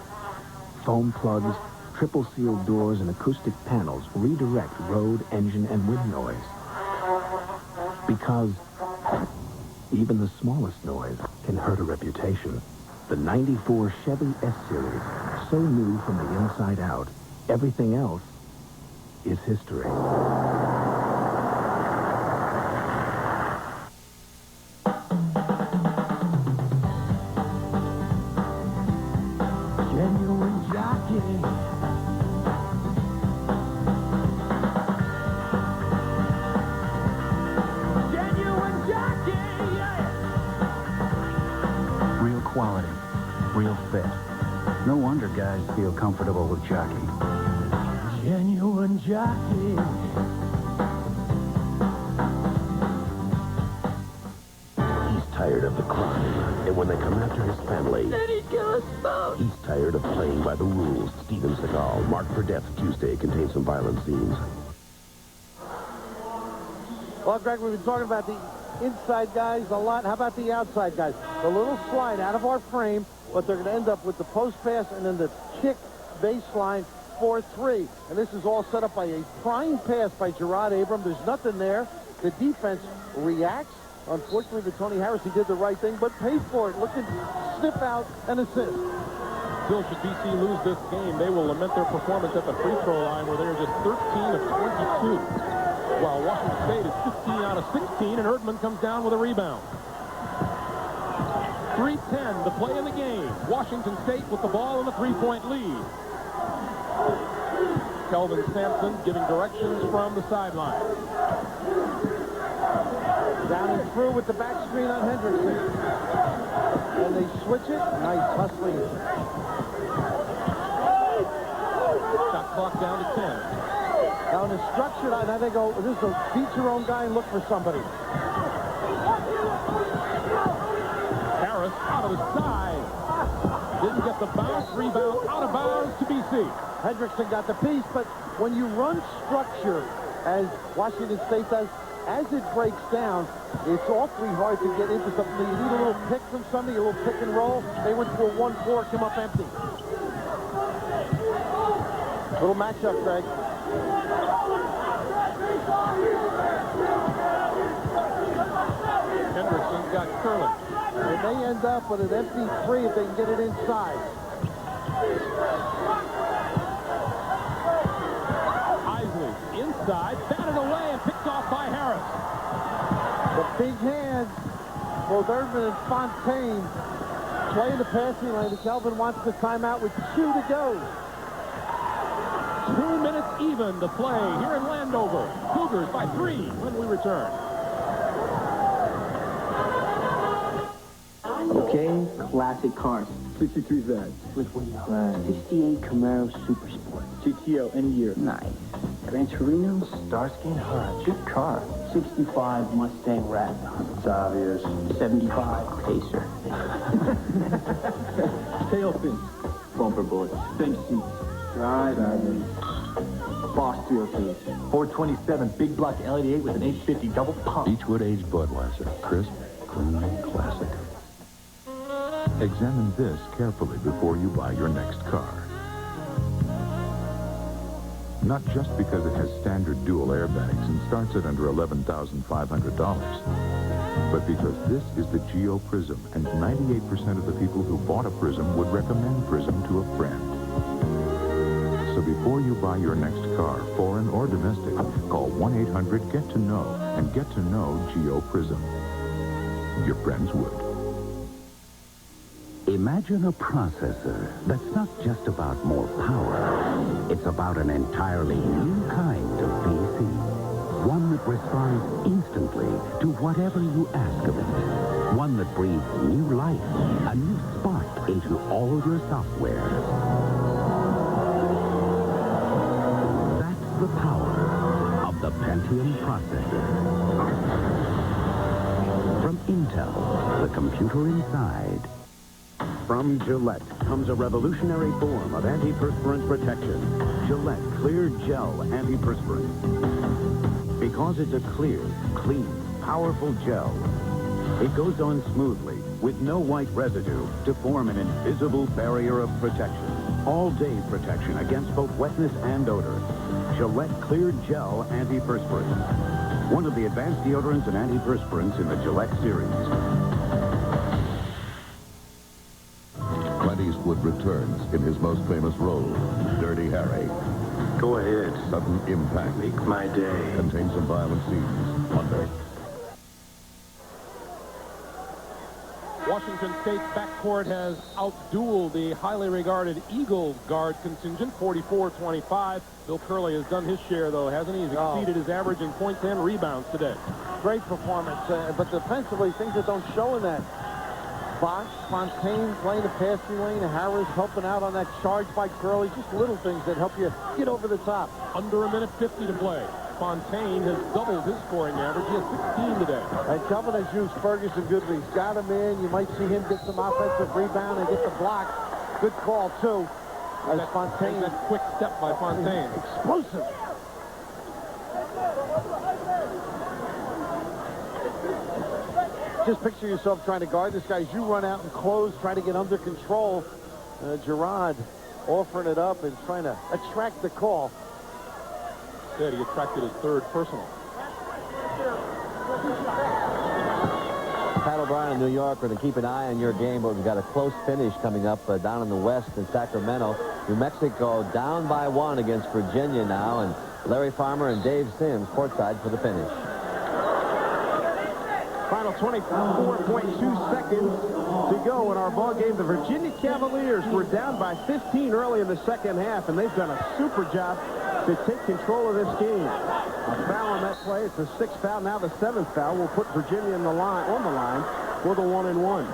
foam plugs, triple sealed doors, and acoustic panels redirect road, engine, and wind noise. Because even the smallest noise can hurt a reputation. The 94 Chevy S-Series, so new from the inside out, everything else is history. Genuine jockey. Real quality, real fit. No wonder guys feel comfortable with Jockey. Genuine jockey. He's tired of the crime, and when they come after his family, Did he kill us both? he's tired of playing by the rules. Steven Seagal, Marked for Death Tuesday, contains some violent scenes. Well, Greg, we've been talking about the inside guys a lot. How about the outside guys? The little slide out of our frame, but they're going to end up with the post pass and then the kick baseline 4-3. And this is all set up by a prime pass by Gerard Abram. There's nothing there. The defense reacts. Unfortunately for Tony Harris, he did the right thing, but paid for it. Look at sniff out and assist. Still, should BC lose this game, they will lament their performance at the free throw line where they're just 13 of 22. While Washington State is 15 out of 16, and Erdman comes down with a rebound. 3:10 to play in the game. Washington State with the ball in the three-point lead. Kelvin Sampson giving directions from the sideline. Down and through with the back screen on Hendrickson. And they switch it. Nice hustling. Shot clock down to 10. Now in the structure, now they go, this is a beat your own guy and look for somebody. Harris out of the side. Didn't get the bounce. Rebound out of bounds to BC. Hendrickson got the piece, but when you run structure, as Washington State does, as it breaks down, it's awfully hard to get into something. You need a little pick from somebody, a little pick and roll. They went for a 1-4, come up empty. Little matchup, Greg. Hendrickson's got Curley. They may end up with an empty three if they can get it inside. Isley inside, batted away and picked off by Harris. The big hands, both Erdman and Fontaine, playing the passing lane. Kelvin wants the timeout with 2 to go. 2 minutes even to play here in Landover. Cougars by 3 when we return. Okay, classic cars. 63 Veg. With what? 68 Camaro Super Sport. GTO, any year. Nice. Gran Torino. Starsky and Hutch. Good car. 65 Mustang Rat. It's obvious. 75 Pacer. Tail fins. Bumper bullets. Bench seats. Driving. Boss 306. 427 big block LED8 with an 850 double pump. Beechwood aged Budweiser. Crisp, clean, classic. Examine this carefully before you buy your next car. Not just because it has standard dual airbags and starts at under $11,500. but because this is the Geo Prism, and 98% of the people who bought a Prism would recommend Prism to a friend. So before you buy your next car, foreign or domestic, call 1-800-GET-TO-KNOW and get to know Geo Prism. Your friends would. Imagine a processor that's not just about more power. It's about an entirely new kind of PC. One that responds instantly to whatever you ask of it. One that breathes new life, a new spark into all your software. That's the power of the Pentium processor. From Intel, the computer inside. From Gillette comes a revolutionary form of antiperspirant protection. Gillette Clear Gel Antiperspirant. Because it's a clear, clean, powerful gel, it goes on smoothly with no white residue to form an invisible barrier of protection. All-day protection against both wetness and odor. Gillette Clear Gel Antiperspirant. One of the advanced deodorants and antiperspirants in the Gillette series. Clint Eastwood returns in his most famous role, Dirty Harry. Go ahead. Sudden Impact. Make my day. Contains some violent scenes. Monday. Washington State's backcourt has outdueled the highly regarded Eagles guard contingent, 44-25. Bill Curley has done his share, though, hasn't he? He's exceeded his average in points and rebounds today. Great performance, but defensively, things that don't show in that. Fox, Fontaine playing the pass-through lane, Harris helping out on that charge by Curley. Just little things that help you get over the top. Under a minute 50 to play. Fontaine has doubled his scoring average. He has 16 today. And Kelvin has used Ferguson goodly. He's got him in. You might see him get some offensive rebound and get the block. Good call, too. As Fontaine. That quick step by Fontaine. Explosive. Just picture yourself trying to guard this guy as you run out and close, try to get under control. Gerard offering it up and trying to attract the call. Instead, he attracted his third personal. Pat O'Brien in New York, we're going to keep an eye on your game, but we've got a close finish coming up down in the west in Sacramento. New Mexico down by 1 against Virginia now, and Larry Farmer and Dave Sims courtside for the finish. Final 24.2 seconds to go in our ball game. The Virginia Cavaliers were down by 15 early in the second half, and they've done a super job to take control of this game. A foul on that play. It's a 6th foul. Now the 7th foul will put Virginia on the line for the 1-and-1.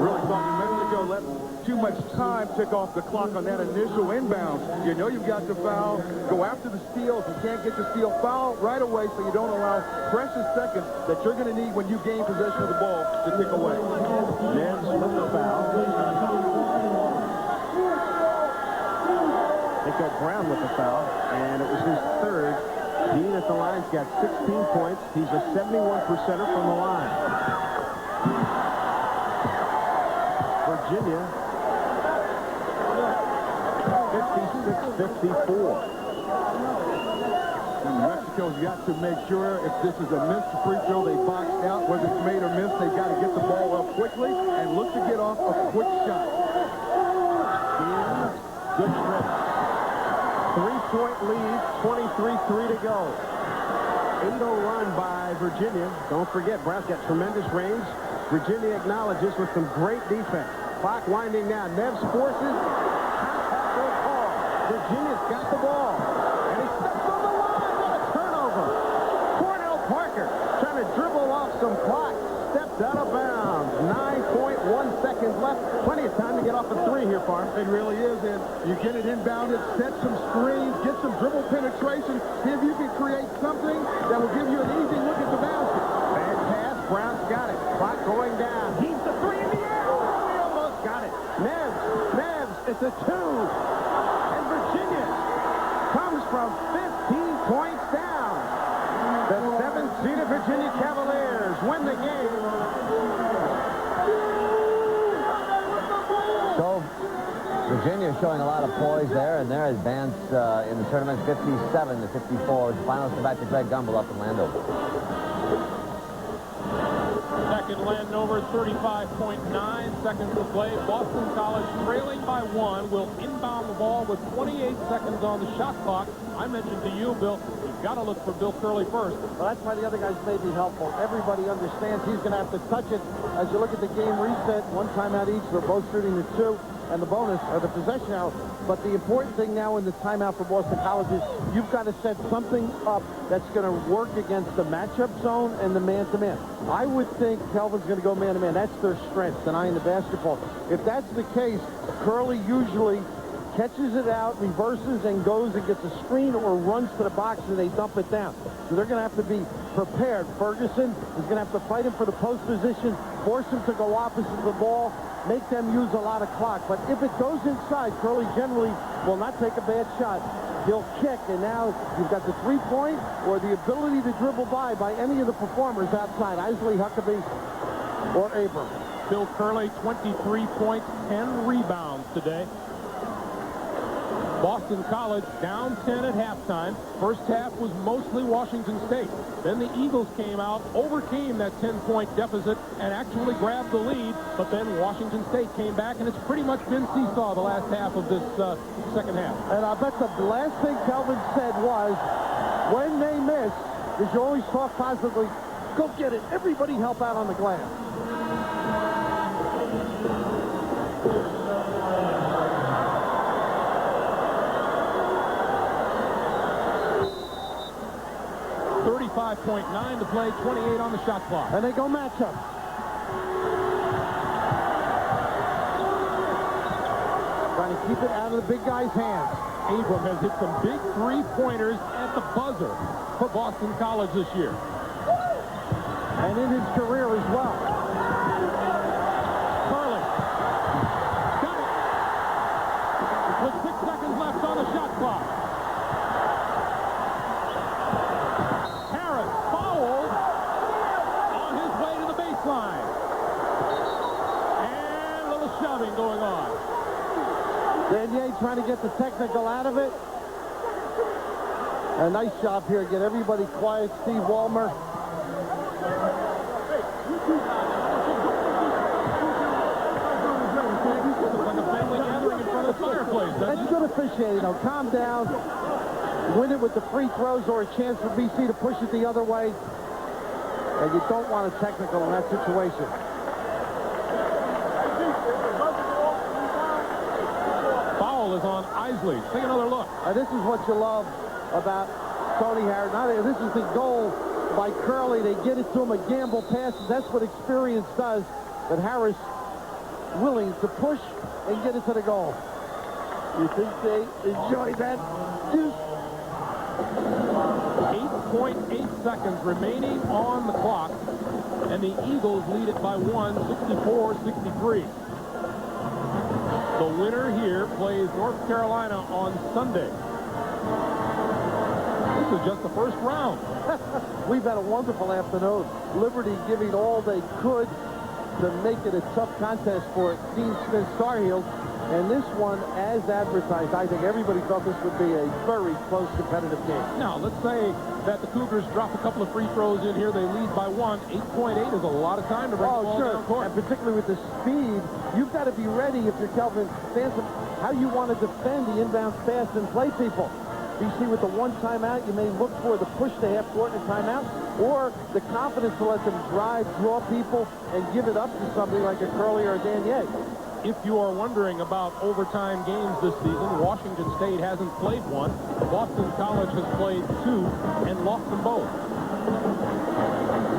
Really thought New Mexico let too much time tick off the clock on that initial inbound. You know you've got to foul. Go after the steal. If you can't get the steal, foul right away so you don't allow precious seconds that you're going to need when you gain possession of the ball to tick away. Nance with the foul. Nico Brown with the foul, and it was his third. Dean at the line's got 16 points. He's a 71%er from the line. Virginia, 56-54. New Mexico's got to make sure if this is a missed free throw, they boxed out. Whether it's made or missed, they've got to get the ball up quickly and look to get off a quick shot. Good stretch. 3-point lead, 23-3 to go. 8-0 run by Virginia. Don't forget, Brown's got tremendous range. Virginia acknowledges with some great defense. Clock winding down. Neves forces. Virginia's got the ball. And he steps on the line. What a turnover. Cornell Parker trying to dribble off some clock. Stepped out of bounds. 9.1 seconds left. Plenty of time to get off a three here, Farm. It really is. And you get it inbounded, set some screens, get some dribble penetration. See if you can create something that will give you an easy look at the basket. Bad pass. Brown's got it. Clock going down. He's the three in the air. Oh, he almost got it. Neves. It's a 2. And Virginia comes from 15 points down. The 7th-seeded Virginia Cavaliers win the game. So, Virginia showing a lot of poise there, and their advance in the tournament 57-54. Finals go back to Greg Gumbel up in Landover. Second Landover, 35.9 seconds to play. Boston College trailing by 1 will inbound the ball with 28 seconds on the shot clock. I mentioned to you, Bill, you've got to look for Bill Curley first. Well, that's why the other guys may be helpful. Everybody understands he's going to have to touch it. As you look at the game reset, 1 timeout each. They're both shooting the 2. And the bonus, or the possession arrow. But the important thing now in the timeout for Boston College is you've got to set something up that's going to work against the matchup zone and the man-to-man. I would think Kelvin's going to go man-to-man. That's their strength, denying the basketball. If that's the case, Curley usually catches it out, reverses, and goes and gets a screen or runs to the box and they dump it down. So they're going to have to be prepared. Ferguson is going to have to fight him for the post position, force him to go opposite the ball, make them use a lot of clock. But if it goes inside, Curley generally will not take a bad shot. He'll kick, and now you've got the three-point or the ability to dribble by any of the performers outside, Isley, Huckabee, or Abrams. Bill Curley, 23 points, 10 rebounds today. Boston College down 10 at halftime. First half was mostly Washington State. Then the Eagles came out, overcame that 10-point deficit, and actually grabbed the lead. But then Washington State came back, and it's pretty much been seesaw the last half of this second half. And I bet the last thing Kelvin said was, when they miss, because you always talk positively, go get it. Everybody help out on the glass. .9 to play, 28 on the shot clock. And they go matchup. Trying to keep it out of the big guy's hands. Abram has hit some big three-pointers at the buzzer for Boston College this year. And in his career as well. Curley. Got it. With 6 seconds left on the shot clock. Going on. Danier trying to get the technical out of it. A nice job here. Get everybody quiet. Steve Wallmer. Like a family gathering in front of the fireplace. That's good officiating, though. Calm down. Win it with the free throws or a chance for BC to push it the other way. And you don't want a technical in that situation. Is on Isley. Take another look. This is what you love about Tony Harris. This is the goal by Curley. They get it to him, a gamble pass. That's what experience does. But Harris willing to push and get it to the goal. You think they enjoyed that? 8.8 seconds remaining on the clock. And the Eagles lead it by 1, 64-63. The winner here plays North Carolina on Sunday. This is just the first round. We've had a wonderful afternoon. Liberty giving all they could to make it a tough contest for Dean Smith Star Heels. And this one, as advertised, I think everybody thought this would be a very close competitive game. Now, let's say that the Cougars drop a couple of free throws in here. They lead by 1. 8.8 is a lot of time to bring the ball down court. And particularly with the speed, you've got to be ready if you're Kelvin Stanton, how you want to defend the inbound pass and play people. BC with the 1 timeout, you may look for the push to half court and timeout, or the confidence to let them drive, draw people, and give it up to somebody like a Curley or a Danier. If you are wondering about overtime games this season, Washington State hasn't played one. Boston College has played 2 and lost them both.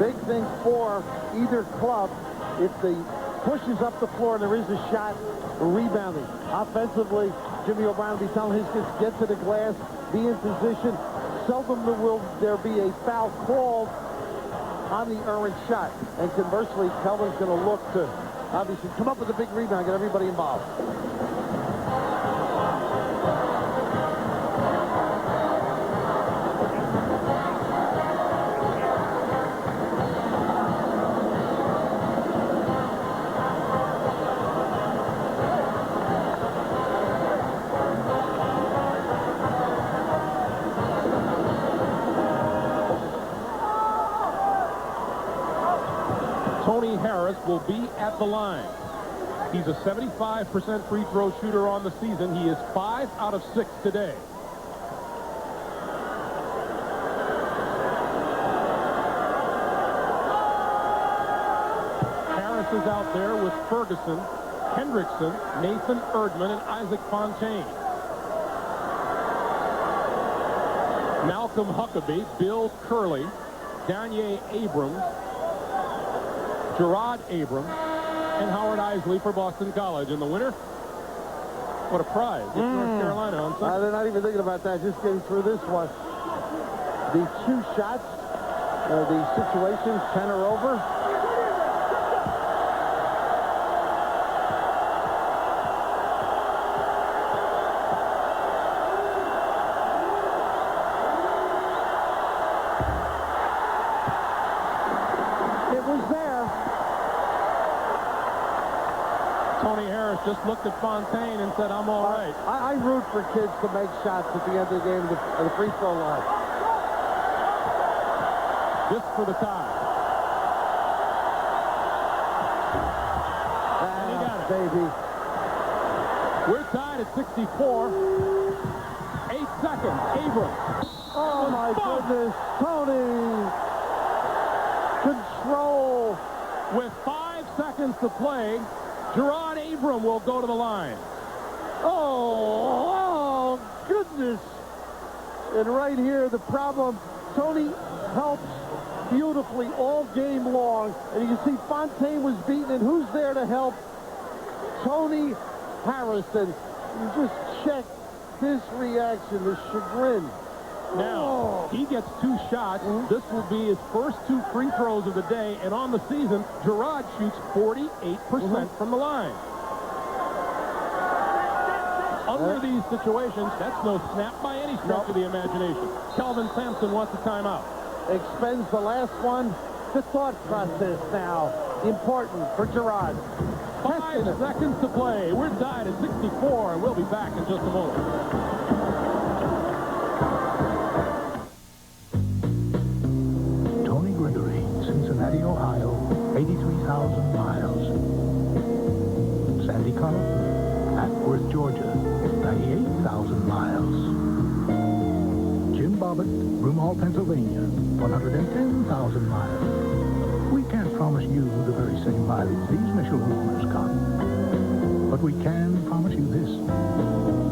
Big thing for either club, if the push is up the floor and there is a shot, rebounding. Offensively, Jimmy O'Brien will be telling his kids, get to the glass, be in position. Seldom will there be a foul called on the errant shot. And conversely, Kelvin's going to look to obviously come up with a big rebound, get everybody involved. Tony Harris will be at the line. He's a 75% free throw shooter on the season. He is 5 out of 6 today. Harris is out there with Ferguson, Hendrickson, Nathan Erdman, and Isaac Fontaine. Malcolm Huckabee, Bill Curley, Danye Abrams, Gerard Abrams, and Howard Isley for Boston College. And the winner, what a prize. It's North Carolina on Sunday. They're not even thinking about that, just getting through this one. The 2 shots, the situations, 10 or over. Just looked at Fontaine and said, I'm all right. I root for kids to make shots at the end of the game at the free throw line. Just for the tie. And he got it. Baby. We're tied at 64. 8 seconds. Abrams. Oh, my goodness. Tony. Control. With 5 seconds to play, Gerard Abram will go to the line. Oh, goodness. And right here, the problem, Tony helps beautifully all game long. And you can see Fontaine was beaten, and who's there to help? Tony Harrison. You just check his reaction, the chagrin. Now, he gets 2 shots. This will be his first 2 free throws of the day. And on the season, Gerard shoots 48% from the line. Under these situations, that's no snap by any stretch of the imagination. Kelvin Sampson wants a timeout. Expends the last one. The thought process now. Important for Gerard. 5 seconds to play. We're tied at 64, and we'll be back in just a moment. Ohio, 83,000 miles. Sandy Connaughton, Acworth, Georgia, 98,000 miles. Jim Bobbitt, Broomall, Pennsylvania, 110,000 miles. We can't promise you the very same mileage these Michelin owners got. But we can promise you this,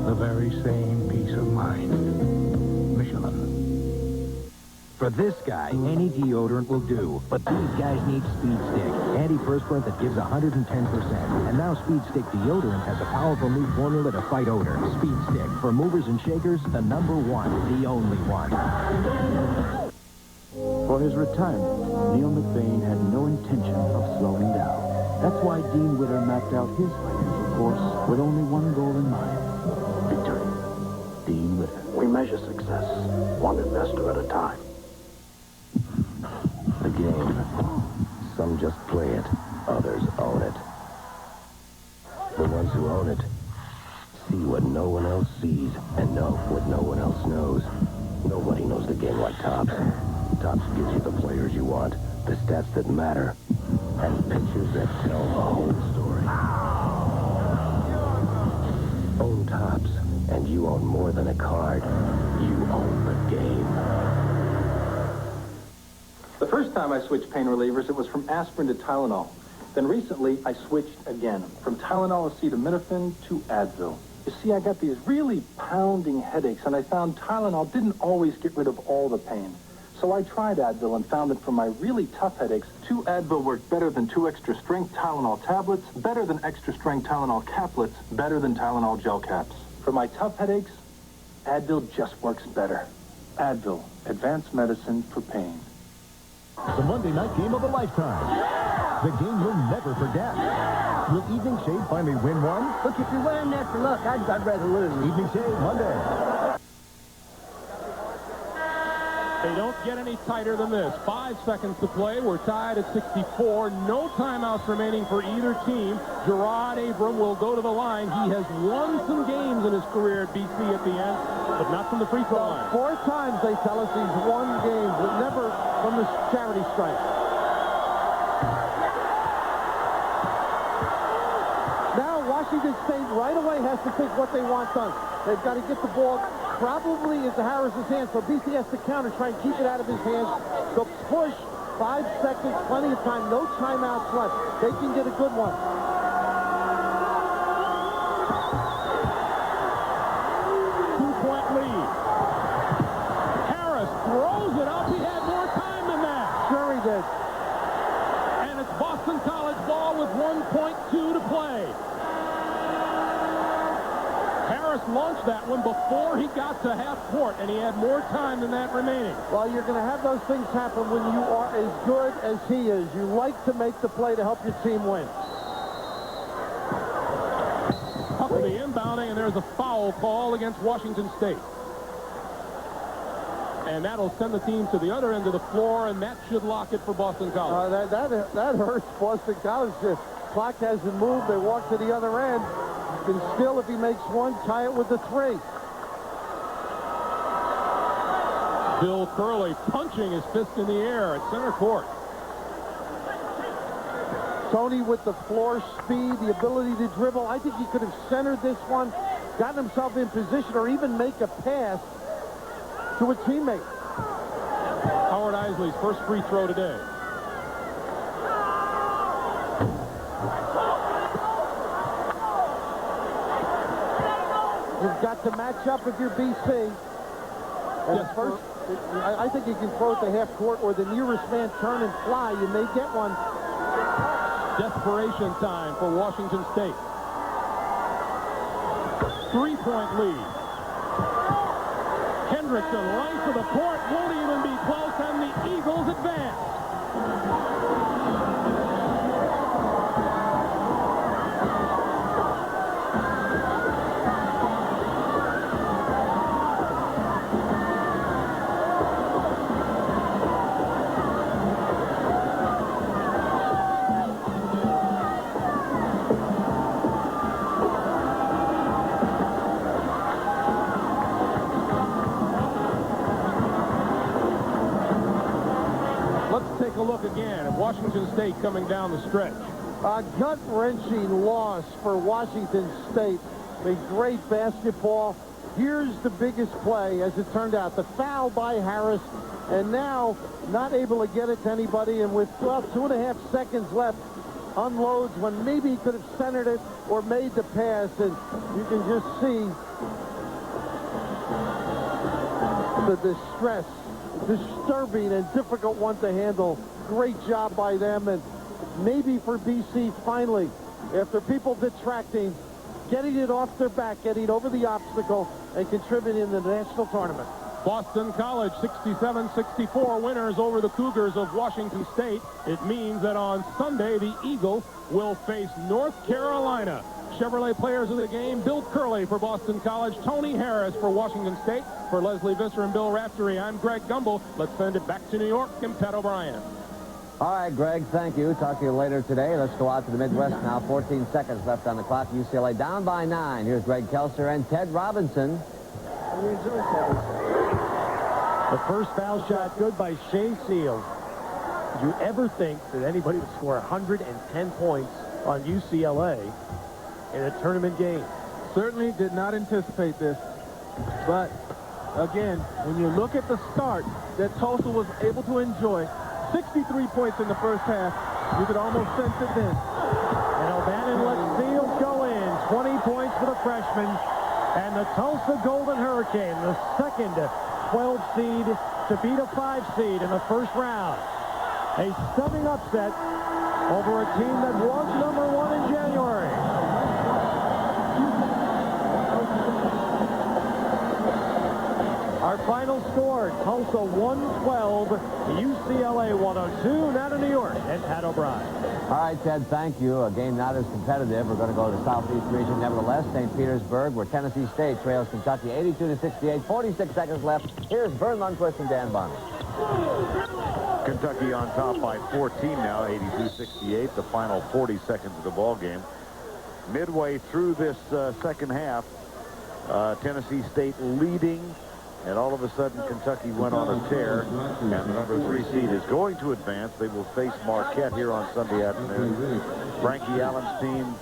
the very same peace of mind. Michelin. For this guy, any deodorant will do. But these guys need Speed Stick. Antiperspirant that gives 110%. And now Speed Stick deodorant has a powerful new formula to fight odor. Speed Stick. For movers and shakers, the #1, the only one. For his retirement, Neil McBain had no intention of slowing down. That's why Dean Witter mapped out his financial course with only one goal in mind. Victory. Dean Witter. We measure success, one investor at a time. The game. Some just play it. Others own it. The ones who own it see what no one else sees and know what no one else knows. Nobody knows the game like Topps. Topps gives you the players you want, the stats that matter, and pictures that tell the whole story. Own Topps, and you own more than a card. You own the game. The first time I switched pain relievers, it was from aspirin to Tylenol. Then recently, I switched again, from Tylenol acetaminophen to Advil. You see, I got these really pounding headaches, and I found Tylenol didn't always get rid of all the pain. So I tried Advil and found that for my really tough headaches, 2 Advil worked better than 2 extra-strength Tylenol tablets, better than extra-strength Tylenol caplets, better than Tylenol gel caps. For my tough headaches, Advil just works better. Advil, advanced medicine for pain. The Monday night game of a lifetime. The game you'll never forget. Will Evening Shade finally win one? Look, if you're wearing that for luck, I'd rather lose. Evening Shade, Monday. They don't get any tighter than this. 5 seconds to play. We're tied at 64. No timeouts remaining for either team. Gerard Abram will go to the line. He has won some games in his career at BC at the end, but not from the free throw line. 4 times they tell us he's won games, but never from the charity stripe. Washington State right away has to think what they want done. They've got to get the ball probably into Harris's hands, so BC has to counter, try and keep it out of his hands. So push, 5 seconds, plenty of time, no timeouts left. They can get a good one. Two-point lead. Harris throws it up. He had more time than that. Sure he did. And it's Boston College ball with 1.2 to play. Harris launched that one before he got to half court, and he had more time than that remaining. Well, you're going to have those things happen when you are as good as he is. You like to make the play to help your team win. Up to the inbounding, and there's a foul call against Washington State. And that'll send the team to the other end of the floor, and that should lock it for Boston College. That hurts Boston College. The clock hasn't moved. They walk to the other end. Can still, if he makes one, tie it with the 3. Bill Curley punching his fist in the air at center court. Tony with the floor speed, the ability to dribble. I think he could have centered this one, gotten himself in position, or even make a pass to a teammate. Howard Isley's first free throw today. You've got to match up if you're BC. And Yes, first, I think you can throw it to half court or the nearest man turn and fly. You may get one. Desperation time for Washington State. 3-point lead. Hendrickson right to the court, won't even be close, and the Eagles advance. Take a look again at Washington State coming down the stretch. A gut-wrenching loss for Washington State. A great basketball. Here's the biggest play, as it turned out. The foul by Harris, and now not able to get it to anybody, and with about 2.5 seconds left, unloads when maybe he could have centered it or made the pass, and you can just see the distress. Disturbing and difficult one to handle. Great job by them, and maybe for BC finally, after people detracting, getting it off their back, getting over the obstacle, and contributing in the national tournament. Boston College 67-64 winners over the Cougars of Washington State. It means that on Sunday the Eagles will face North Carolina. Chevrolet players of the game: Bill Curley for Boston College, Tony Harris for Washington State. For Leslie Visser and Bill Raftery, I'm Greg Gumbel. Let's send it back to New York and Pat O'Brien. All right, Greg, thank you. Talk to you later today. Let's go out to the Midwest now. 14 seconds left on the clock. UCLA down by 9. Here's Greg Kelser and Ted Robinson. The first foul shot good by Shea Seals. Did you ever think that anybody would score 110 points on UCLA in a tournament game? Certainly did not anticipate this. But, again, when you look at the start that Tulsa was able to enjoy, 63 points in the first half, you could almost sense it then. And O'Bannon lets Seals go in. 20 points for the freshman. And the Tulsa Golden Hurricane, the second 12 seed to beat a 5 seed in the first round. A stunning upset over a team that was number 1 in January. Our final score, Tulsa 112, UCLA 102. Now to New York and Pat O'Brien. All right, Ted, thank you. A game not as competitive. We're going to go to the Southeast region. Nevertheless, St. Petersburg, where Tennessee State trails Kentucky 82-68. 46 seconds left. Here's Vern Lundquist and Dan Bonner. Kentucky on top by 14 now, 82-68. The final 40 seconds of the ball game. Midway through this second half, Tennessee State leading. And all of a sudden, Kentucky went on a tear, and the number 3 seed is going to advance. They will face Marquette here on Sunday afternoon. Frankie Allen's team